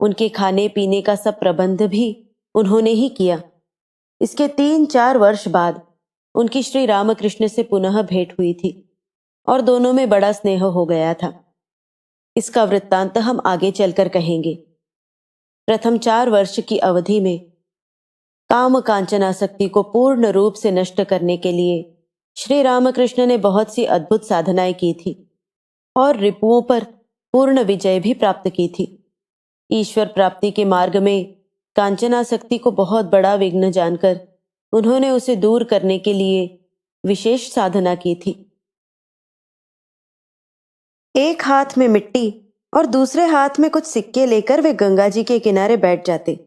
उनके खाने पीने का सब प्रबंध भी उन्होंने ही किया। इसके 3-4 वर्ष बाद उनकी श्री रामकृष्ण से पुनः भेंट हुई थी और दोनों में बड़ा स्नेह हो गया था। इसका वृत्तांत हम आगे चलकर कहेंगे। प्रथम 4 वर्ष की अवधि में काम कांचनासक्ति को पूर्ण रूप से नष्ट करने के लिए श्री रामकृष्ण ने बहुत सी अद्भुत साधनाएं की थी और रिपुओं पर पूर्ण विजय भी प्राप्त की थी। ईश्वर प्राप्ति के मार्ग में कांचनासक्ति को बहुत बड़ा विघ्न जानकर उन्होंने उसे दूर करने के लिए विशेष साधना की थी। एक हाथ में मिट्टी और दूसरे हाथ में कुछ सिक्के लेकर वे गंगा जी के किनारे बैठ जाते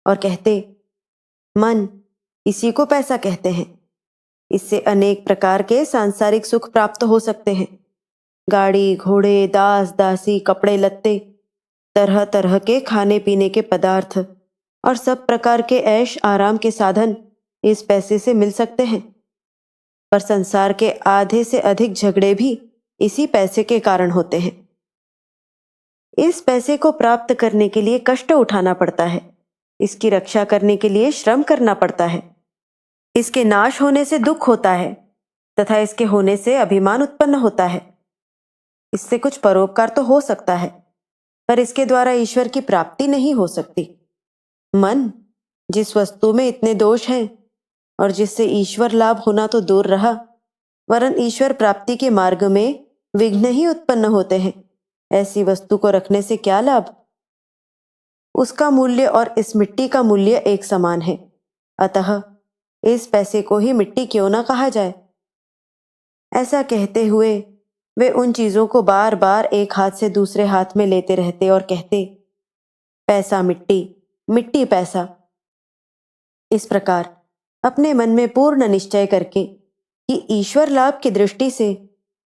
और कहते, मन, इसी को पैसा कहते हैं। इससे अनेक प्रकार के सांसारिक सुख प्राप्त हो सकते हैं। गाड़ी, घोड़े, दास दासी, कपड़े लत्ते, तरह तरह के खाने पीने के पदार्थ और सब प्रकार के ऐश आराम के साधन इस पैसे से मिल सकते हैं। पर संसार के आधे से अधिक झगड़े भी इसी पैसे के कारण होते हैं। इस पैसे को प्राप्त करने के लिए कष्ट उठाना पड़ता है, इसकी रक्षा करने के लिए श्रम करना पड़ता है। इसके नाश होने से दुख होता है तथा इसके होने से अभिमान उत्पन्न होता है। इससे कुछ परोपकार तो हो सकता है, पर इसके द्वारा ईश्वर की प्राप्ति नहीं हो सकती। मन, जिस वस्तु में इतने दोष हैं और जिससे ईश्वर लाभ होना तो दूर रहा, वरन ईश्वर प्राप्ति के मार्ग में विघ्न ही उत्पन्न होते हैं, ऐसी वस्तु को रखने से क्या लाभ? उसका मूल्य और इस मिट्टी का मूल्य एक समान है, अतः इस पैसे को ही मिट्टी क्यों ना कहा जाए। ऐसा कहते हुए वे उन चीजों को बार बार एक हाथ से दूसरे हाथ में लेते रहते और कहते, पैसा मिट्टी, मिट्टी पैसा। इस प्रकार अपने मन में पूर्ण निश्चय करके कि ईश्वर लाभ की दृष्टि से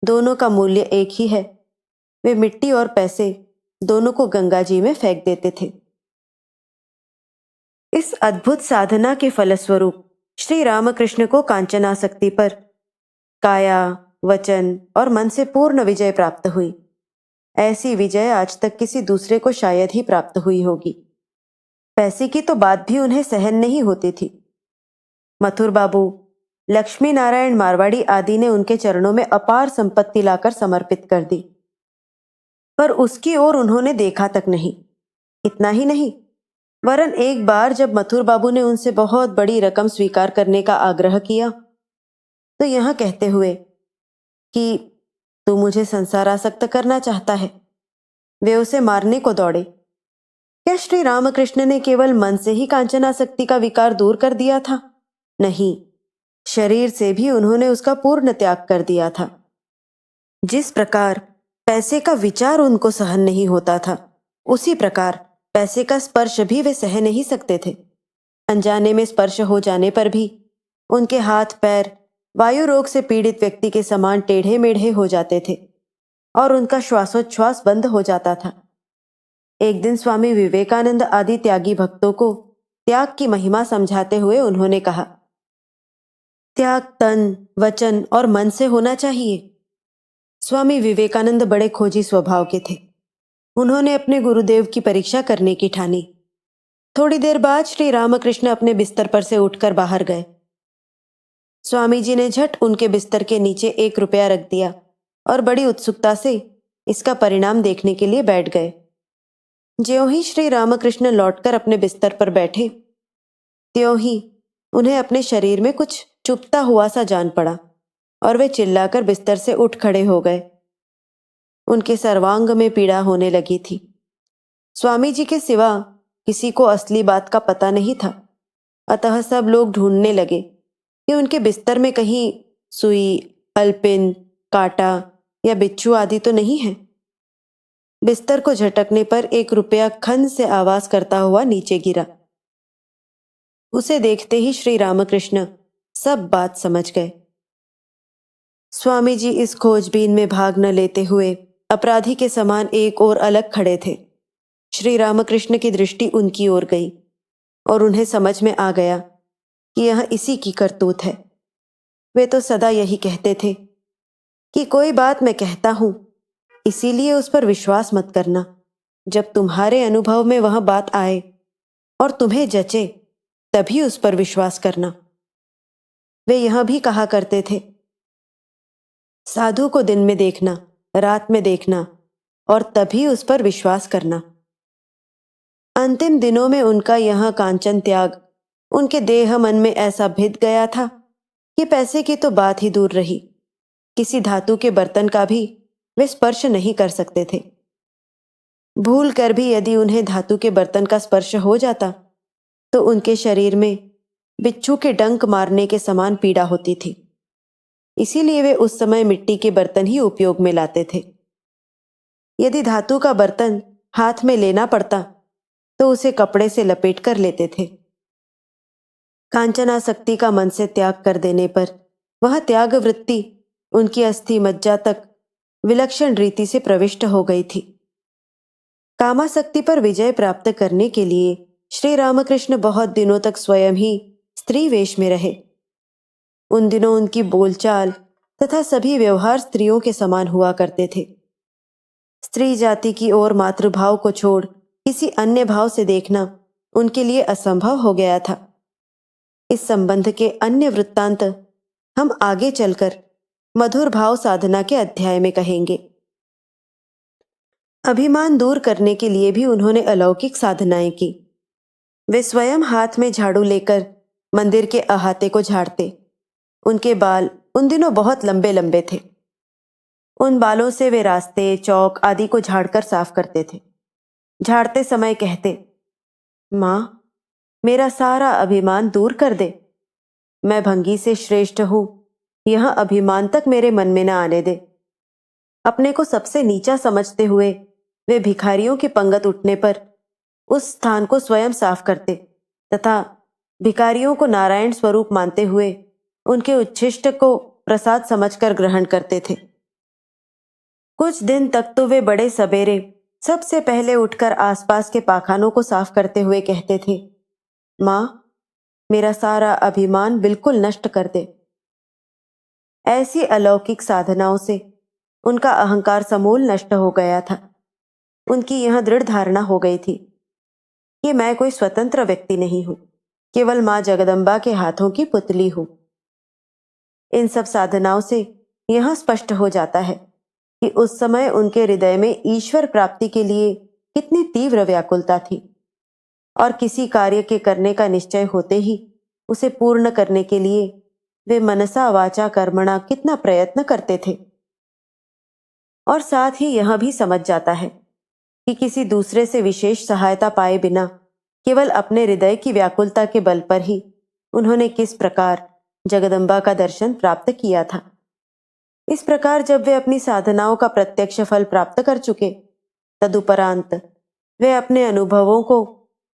दोनों का मूल्य एक ही है, वे मिट्टी और पैसे दोनों को गंगा जी में फेंक देते थे। इस अद्भुत साधना के फलस्वरूप श्री रामकृष्ण को कांचनासक्ति पर काया, वचन और मन से पूर्ण विजय प्राप्त हुई। ऐसी विजय आज तक किसी दूसरे को शायद ही प्राप्त हुई होगी। पैसे की तो बात भी उन्हें सहन नहीं होती थी। मथुर बाबू, लक्ष्मी नारायण मारवाड़ी आदि ने उनके चरणों में अपार संपत्ति लाकर समर्पित कर दी, पर उसकी ओर उन्होंने देखा तक नहीं। इतना ही नहीं, वरन एक बार जब मथुर बाबू ने उनसे बहुत बड़ी रकम स्वीकार करने का आग्रह किया, तो यह कहते हुए कि तू मुझे संसारासक्त करना चाहता है, वे उसे मारने को दौड़े। क्या श्री रामकृष्ण ने केवल मन से ही कांचनासक्ति का विकार दूर कर दिया था? नहीं, शरीर से भी उन्होंने उसका पूर्ण त्याग कर दिया था। जिस प्रकार पैसे का विचार उनको सहन नहीं होता था, उसी प्रकार पैसे का स्पर्श भी वे सह नहीं सकते थे। अनजाने में स्पर्श हो जाने पर भी उनके हाथ पैर वायु रोग से पीड़ित व्यक्ति के समान टेढ़े मेढ़े हो जाते थे और उनका श्वासोच्छ्वास बंद हो जाता था। एक दिन स्वामी विवेकानंद आदि त्यागी भक्तों को त्याग की महिमा समझाते हुए उन्होंने कहा, त्याग तन, वचन और मन से होना चाहिए। स्वामी विवेकानंद बड़े खोजी स्वभाव के थे। उन्होंने अपने गुरुदेव की परीक्षा करने की ठानी। थोड़ी देर बाद श्री रामकृष्ण अपने बिस्तर पर से उठकर बाहर गए। स्वामी जी ने झट उनके बिस्तर के नीचे 1 रुपया रख दिया और बड़ी उत्सुकता से इसका परिणाम देखने के लिए बैठ गए। ज्यों ही श्री रामकृष्ण लौटकर अपने बिस्तर पर बैठे, त्यों ही उन्हें अपने शरीर में कुछ चुभता हुआ सा जान पड़ा और वे चिल्लाकर बिस्तर से उठ खड़े हो गए। उनके सर्वांग में पीड़ा होने लगी थी। स्वामी जी के सिवा किसी को असली बात का पता नहीं था, अतः सब लोग ढूंढने लगे कि उनके बिस्तर में कहीं सुई, अल्पिन, कांटा या बिच्छू आदि तो नहीं है। बिस्तर को झटकने पर 1 रुपया खन से आवाज करता हुआ नीचे गिरा। उसे देखते ही श्री रामकृष्ण सब बात समझ गए। स्वामी जी इस खोजबीन में भाग न लेते हुए अपराधी के समान एक ओर अलग खड़े थे। श्री रामकृष्ण की दृष्टि उनकी ओर गई और उन्हें समझ में आ गया कि यह इसी की करतूत है। वे तो सदा यही कहते थे कि कोई बात मैं कहता हूं, इसीलिए उस पर विश्वास मत करना। जब तुम्हारे अनुभव में वह बात आए और तुम्हें जचे, तभी उस पर विश्वास करना। वे यह भी कहा करते थे, साधु को दिन में देखना, रात में देखना और तभी उस पर विश्वास करना। अंतिम दिनों में उनका यह कांचन त्याग उनके देह मन में ऐसा भिद गया था कि पैसे की तो बात ही दूर रही, किसी धातु के बर्तन का भी वे स्पर्श नहीं कर सकते थे। भूल कर भी यदि उन्हें धातु के बर्तन का स्पर्श हो जाता तो उनके शरीर में बिच्छू के डंक मारने के समान पीड़ा होती थी। इसीलिए वे उस समय मिट्टी के बर्तन ही उपयोग में लाते थे। यदि धातु का बर्तन हाथ में लेना पड़ता तो उसे कपड़े से लपेट कर लेते थे। कांचनासक्ति का मन से त्याग कर देने पर वह त्याग वृत्ति उनकी अस्थि मज्जा तक विलक्षण रीति से प्रविष्ट हो गई थी। कामासक्ति पर विजय प्राप्त करने के लिए श्री रामकृष्ण बहुत दिनों तक स्वयं ही स्त्री वेश में रहे। उन दिनों उनकी बोलचाल तथा सभी व्यवहार स्त्रियों के समान हुआ करते थे। स्त्री जाति की ओर मातृभाव को छोड़ किसी अन्य भाव से देखना उनके लिए असंभव हो गया था। इस संबंध के अन्य वृत्तांत हम आगे चलकर मधुर भाव साधना के अध्याय में कहेंगे। अभिमान दूर करने के लिए भी उन्होंने अलौकिक साधनाएं की। वे स्वयं हाथ में झाड़ू लेकर मंदिर के अहाते को झाड़ते। उनके बाल उन दिनों बहुत लंबे लंबे थे। उन बालों से वे रास्ते, चौक आदि को झाड़कर साफ करते थे। झाड़ते समय कहते, माँ, मेरा सारा अभिमान दूर कर दे। मैं भंगी से श्रेष्ठ हूं, यह अभिमान तक मेरे मन में न आने दे। अपने को सबसे नीचा समझते हुए वे भिखारियों की पंगत उठने पर उस स्थान को स्वयं साफ करते तथा भिखारियों को नारायण स्वरूप मानते हुए उनके उच्छिष्ट को प्रसाद समझकर ग्रहण करते थे। कुछ दिन तक तो वे बड़े सवेरे सबसे पहले उठकर आसपास के पाखानों को साफ करते हुए कहते थे, माँ, मेरा सारा अभिमान बिल्कुल नष्ट कर दे। ऐसी अलौकिक साधनाओं से उनका अहंकार समूल नष्ट हो गया था। उनकी यह दृढ़ धारणा हो गई थी कि मैं कोई स्वतंत्र व्यक्ति नहीं हूं, केवल मां जगदम्बा के हाथों की पुतली हूं। इन सब साधनाओं से यह स्पष्ट हो जाता है कि उस समय उनके हृदय में ईश्वर प्राप्ति के लिए कितनी तीव्र व्याकुलता थी, और किसी कार्य के करने का निश्चय होते ही उसे पूर्ण करने के लिए वे मनसा वाचा कर्मणा कितना प्रयत्न करते थे। और साथ ही यह भी समझ जाता है कि किसी दूसरे से विशेष सहायता पाए बिना केवल अपने हृदय की व्याकुलता के बल पर ही उन्होंने किस प्रकार जगदम्बा का दर्शन प्राप्त किया था। इस प्रकार जब वे अपनी साधनाओं का प्रत्यक्ष फल प्राप्त कर चुके, तदुपरांत वे अपने अनुभवों को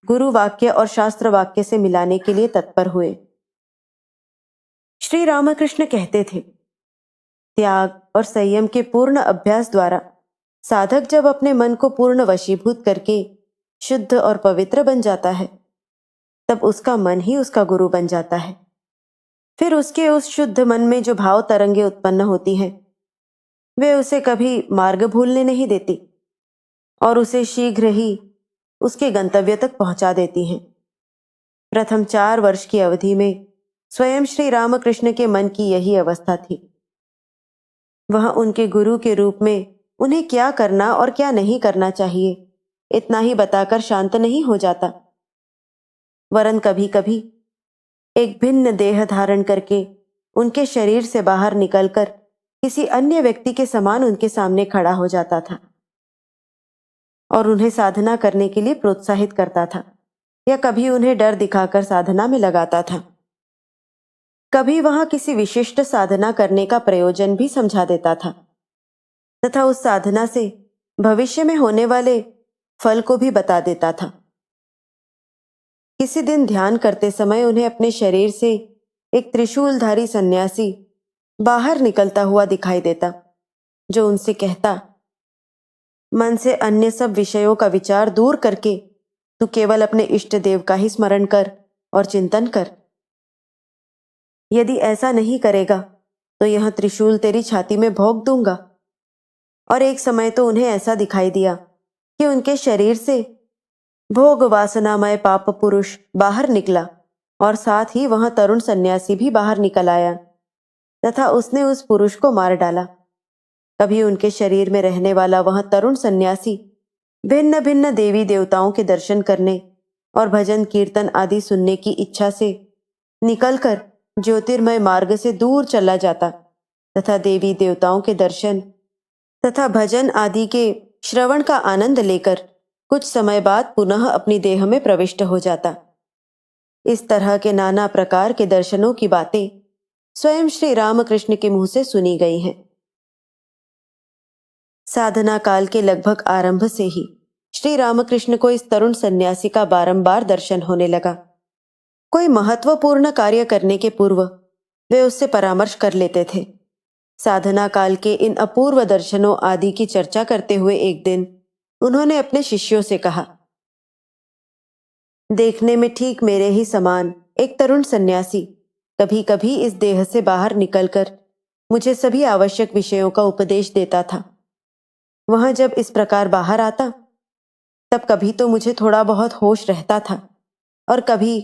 गुरु वाक्य और शास्त्र वाक्य से मिलाने के लिए तत्पर हुए। श्री रामकृष्ण कहते थे, त्याग और संयम के पूर्ण अभ्यास द्वारा साधक जब अपने मन को पूर्ण वशीभूत करके शुद्ध और पवित्र बन जाता है, तब उसका मन ही उसका गुरु बन जाता है। फिर उसके उस शुद्ध मन में जो भाव तरंगे उत्पन्न होती हैं, वे उसे कभी मार्ग भूलने नहीं देती और उसे शीघ्र ही उसके गंतव्य तक पहुंचा देती हैं। प्रथम 4 वर्ष की अवधि में स्वयं श्री रामकृष्ण के मन की यही अवस्था थी। वह उनके गुरु के रूप में उन्हें क्या करना और क्या नहीं करना चाहिए इतना ही बताकर शांत नहीं हो जाता, वरन कभी कभी एक भिन्न देह धारण करके उनके शरीर से बाहर निकलकर किसी अन्य व्यक्ति के समान उनके सामने खड़ा हो जाता था और उन्हें साधना करने के लिए प्रोत्साहित करता था, या कभी उन्हें डर दिखाकर साधना में लगाता था। कभी वहां किसी विशिष्ट साधना करने का प्रयोजन भी समझा देता था तथा उस साधना से भविष्य में होने वाले फल को भी बता देता था। किसी दिन ध्यान करते समय उन्हें अपने शरीर से एक त्रिशूलधारी सन्यासी बाहर निकलता हुआ दिखाई देता, जो उनसे कहता, मन से अन्य सब विषयों का विचार दूर करके तू केवल अपने इष्ट देव का ही स्मरण कर और चिंतन कर। यदि ऐसा नहीं करेगा तो यह त्रिशूल तेरी छाती में भोंक दूंगा। और एक समय तो उन्हें ऐसा दिखाई दिया कि उनके शरीर से भोग वासनामय पाप पुरुष बाहर निकला और साथ ही वहां तरुण सन्यासी भी बाहर निकल आया तथा उसने उस पुरुष को मार डाला। कभी उनके शरीर में रहने वाला वह तरुण सन्यासी भिन्न भिन्न देवी देवताओं के दर्शन करने और भजन कीर्तन आदि सुनने की इच्छा से निकलकर ज्योतिर्मय मार्ग से दूर चला जाता तथा देवी देवताओं के दर्शन तथा भजन आदि के श्रवण का आनंद लेकर कुछ समय बाद पुनः अपनी देह में प्रविष्ट हो जाता। इस तरह के नाना प्रकार के दर्शनों की बातें स्वयं श्री रामकृष्ण के मुंह से सुनी गई हैं। साधना काल के लगभग आरंभ से ही श्री रामकृष्ण को इस तरुण सन्यासी का बारंबार दर्शन होने लगा। कोई महत्वपूर्ण कार्य करने के पूर्व वे उससे परामर्श कर लेते थे। साधना काल के इन अपूर्व दर्शनों आदि की चर्चा करते हुए एक दिन उन्होंने अपने शिष्यों से कहा, देखने में ठीक मेरे ही समान एक तरुण सन्यासी कभी कभी इस देह से बाहर निकलकर मुझे सभी आवश्यक विषयों का उपदेश देता था। वह जब इस प्रकार बाहर आता तब कभी तो मुझे थोड़ा बहुत होश रहता था और कभी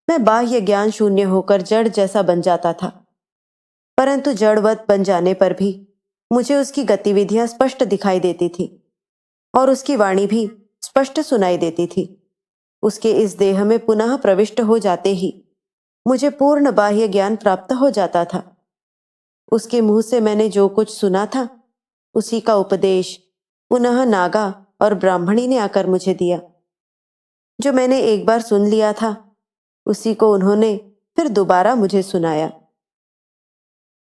मैं बाह्य ज्ञान शून्य होकर जड़ जैसा बन जाता था, परंतु जड़वत बन जाने पर भी मुझे उसकी गतिविधियां स्पष्ट दिखाई देती थी और उसकी वाणी भी स्पष्ट सुनाई देती थी। उसके इस देह में पुनः प्रविष्ट हो जाते ही मुझे पूर्ण बाह्य ज्ञान प्राप्त हो जाता था। उसके मुंह से मैंने जो कुछ सुना था उसी का उपदेश पुनः नागा और ब्राह्मणी ने आकर मुझे दिया। जो मैंने एक बार सुन लिया था उसी को उन्होंने फिर दोबारा मुझे सुनाया।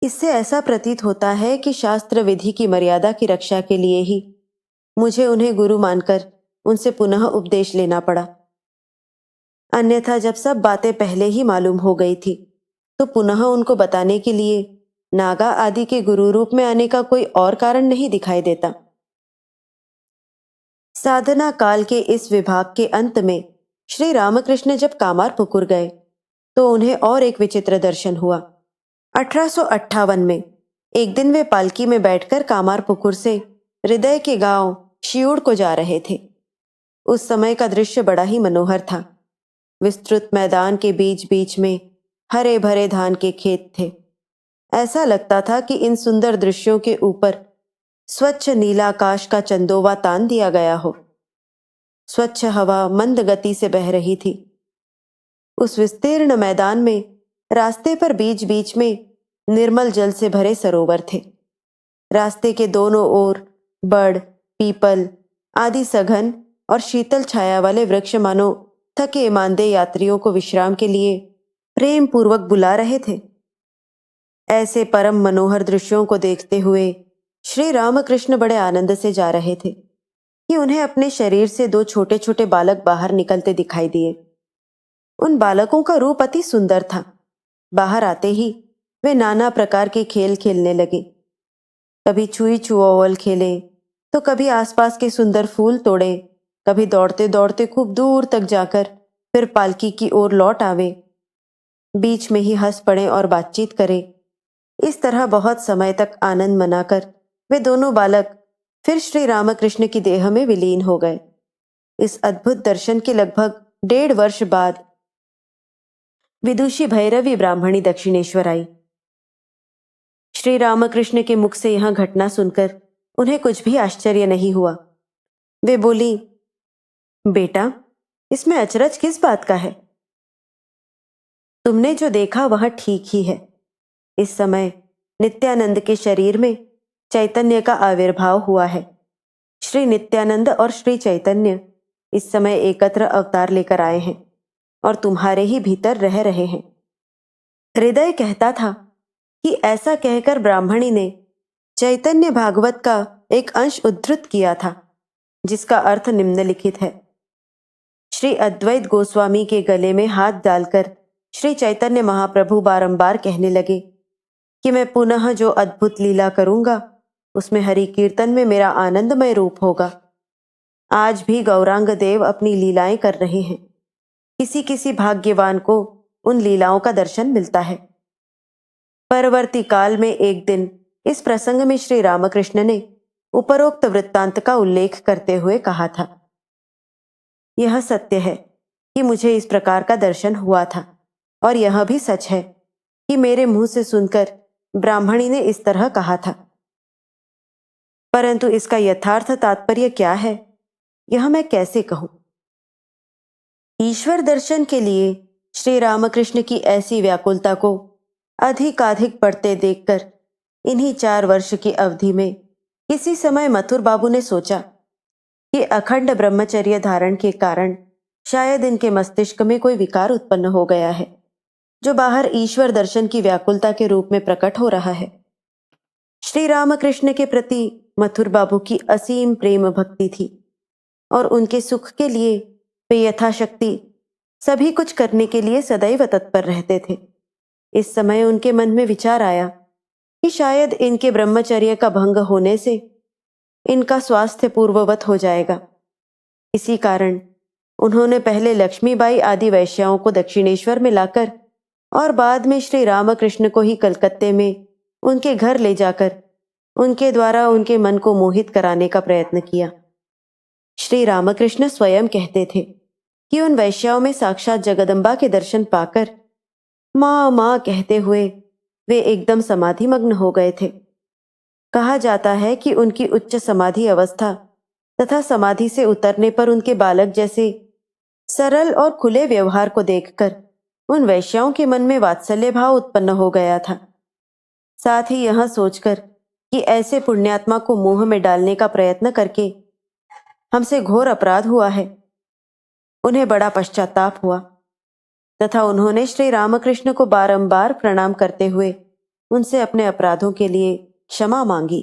इससे ऐसा प्रतीत होता है कि शास्त्र विधि की मर्यादा की रक्षा के लिए ही मुझे उन्हें गुरु मानकर उनसे पुनः उपदेश लेना पड़ा। अन्यथा जब सब बातें पहले ही मालूम हो गई थी तो पुनः उनको बताने के लिए नागा आदि के गुरु रूप में आने का कोई और कारण नहीं दिखाई देता। साधना काल के इस विभाग के अंत में श्री रामकृष्ण जब कामारपुकुर गए तो उन्हें और एक विचित्र दर्शन हुआ। 1858 में एक दिन वे पालकी में बैठकर कामारपुकुर से हृदय के गांव शिऊड़ को जा रहे थे। उस समय का दृश्य बड़ा ही मनोहर था। विस्तृत मैदान के बीच बीच में हरे भरे धान के खेत थे। ऐसा लगता था कि इन सुंदर दृश्यों के ऊपर स्वच्छ नीला आकाश का चंदोवा तान दिया गया हो। स्वच्छ हवा मंद गति से बह रही थी। उस विस्तीर्ण मैदान में रास्ते पर बीच बीच में निर्मल जल से भरे सरोवर थे। रास्ते के दोनों ओर बड़, पीपल आदि सघन और शीतल छाया वाले वृक्ष मानो थके मांदे यात्रियों को विश्राम के लिए प्रेम पूर्वक बुला रहे थे। ऐसे परम मनोहर दृश्यों को देखते हुए श्री रामकृष्ण बड़े आनंद से जा रहे थे कि उन्हें अपने शरीर से दो छोटे छोटे बालक बाहर निकलते दिखाई दिए। उन बालकों का रूप अति सुंदर था। बाहर आते ही वे नाना प्रकार के खेल खेलने लगे। कभी छुई छुओल खेले तो कभी आसपास के सुंदर फूल तोड़े, कभी दौड़ते दौड़ते खूब दूर तक जाकर फिर पालकी की ओर लौट आवे, बीच में ही हंस पड़े और बातचीत करे। इस तरह बहुत समय तक आनंद मनाकर वे दोनों बालक फिर श्री रामकृष्ण की देह में विलीन हो गए। इस अद्भुत दर्शन के लगभग 1.5 वर्ष बाद विदुषी भैरवी ब्राह्मणी दक्षिणेश्वर आई। श्री रामकृष्ण के मुख से यह घटना सुनकर उन्हें कुछ भी आश्चर्य नहीं हुआ। वे बोली, बेटा, इसमें अचरज किस बात का है? तुमने जो देखा वह ठीक ही है। इस समय नित्यानंद के शरीर में चैतन्य का आविर्भाव हुआ है। श्री नित्यानंद और श्री चैतन्य इस समय एकत्र अवतार लेकर आए हैं और तुम्हारे ही भीतर रह रहे हैं। हृदय कहता था कि ऐसा कहकर ब्राह्मणी ने चैतन्य भागवत का एक अंश उद्धृत किया था, जिसका अर्थ निम्नलिखित है। श्री अद्वैत गोस्वामी के गले में हाथ डालकर श्री चैतन्य महाप्रभु बारंबार कहने लगे कि मैं पुनः जो अद्भुत लीला करूंगा उसमें हरि कीर्तन में मेरा आनंदमय रूप होगा। आज भी गौरांग देव अपनी लीलाएं कर रहे हैं। किसी किसी भाग्यवान को उन लीलाओं का दर्शन मिलता है। परवर्ती काल में एक दिन इस प्रसंग में श्री रामकृष्ण ने उपरोक्त वृत्तांत का उल्लेख करते हुए कहा था, यह सत्य है कि मुझे इस प्रकार का दर्शन हुआ था, और यह भी सच है कि मेरे मुंह से सुनकर ब्राह्मणी ने इस तरह कहा था। परंतु इसका यथार्थ तात्पर्य क्या है, यह मैं कैसे कहूं? ईश्वर दर्शन के लिए श्री रामकृष्ण की ऐसी व्याकुलता को अधिकाधिक बढ़ते देखकर इन्हीं 4 वर्ष की अवधि में किसी समय मथुर बाबू ने सोचा कि अखंड ब्रह्मचर्य धारण के कारण शायद इनके मस्तिष्क में कोई विकार उत्पन्न हो गया है, जो बाहर ईश्वर दर्शन की व्याकुलता के रूप में प्रकट हो रहा है। श्री रामकृष्ण के प्रति मथुर बाबू की असीम प्रेम भक्ति थी और उनके सुख के लिए वे यथाशक्ति सभी कुछ करने के लिए सदैव तत्पर रहते थे। इस समय उनके मन में विचार आया कि शायद इनके ब्रह्मचर्य का भंग होने से इनका स्वास्थ्य पूर्ववत हो जाएगा। इसी कारण उन्होंने पहले लक्ष्मीबाई आदि वैश्याओं को दक्षिणेश्वर में लाकर और बाद में श्री रामकृष्ण को ही कलकत्ते में उनके घर ले जाकर उनके द्वारा उनके मन को मोहित कराने का प्रयत्न किया। श्री रामकृष्ण स्वयं कहते थे कि उन वैश्याओं में साक्षात जगदम्बा के दर्शन पाकर माँ माँ कहते हुए वे एकदम समाधि मग्न हो गए थे। कहा जाता है कि उनकी उच्च समाधि अवस्था तथा समाधि से उतरने पर उनके बालक जैसे सरल और खुले व्यवहार को देखकर उन वैश्याओं के मन में वात्सल्य भाव उत्पन्न हो गया था। साथ ही यह सोचकर कि ऐसे पुण्यात्मा को मोह में डालने का प्रयत्न करके हमसे घोर अपराध हुआ है, उन्हें बड़ा पश्चाताप हुआ तथा उन्होंने श्री रामकृष्ण को बारंबार प्रणाम करते हुए उनसे अपने अपराधों के लिए क्षमा मांगी।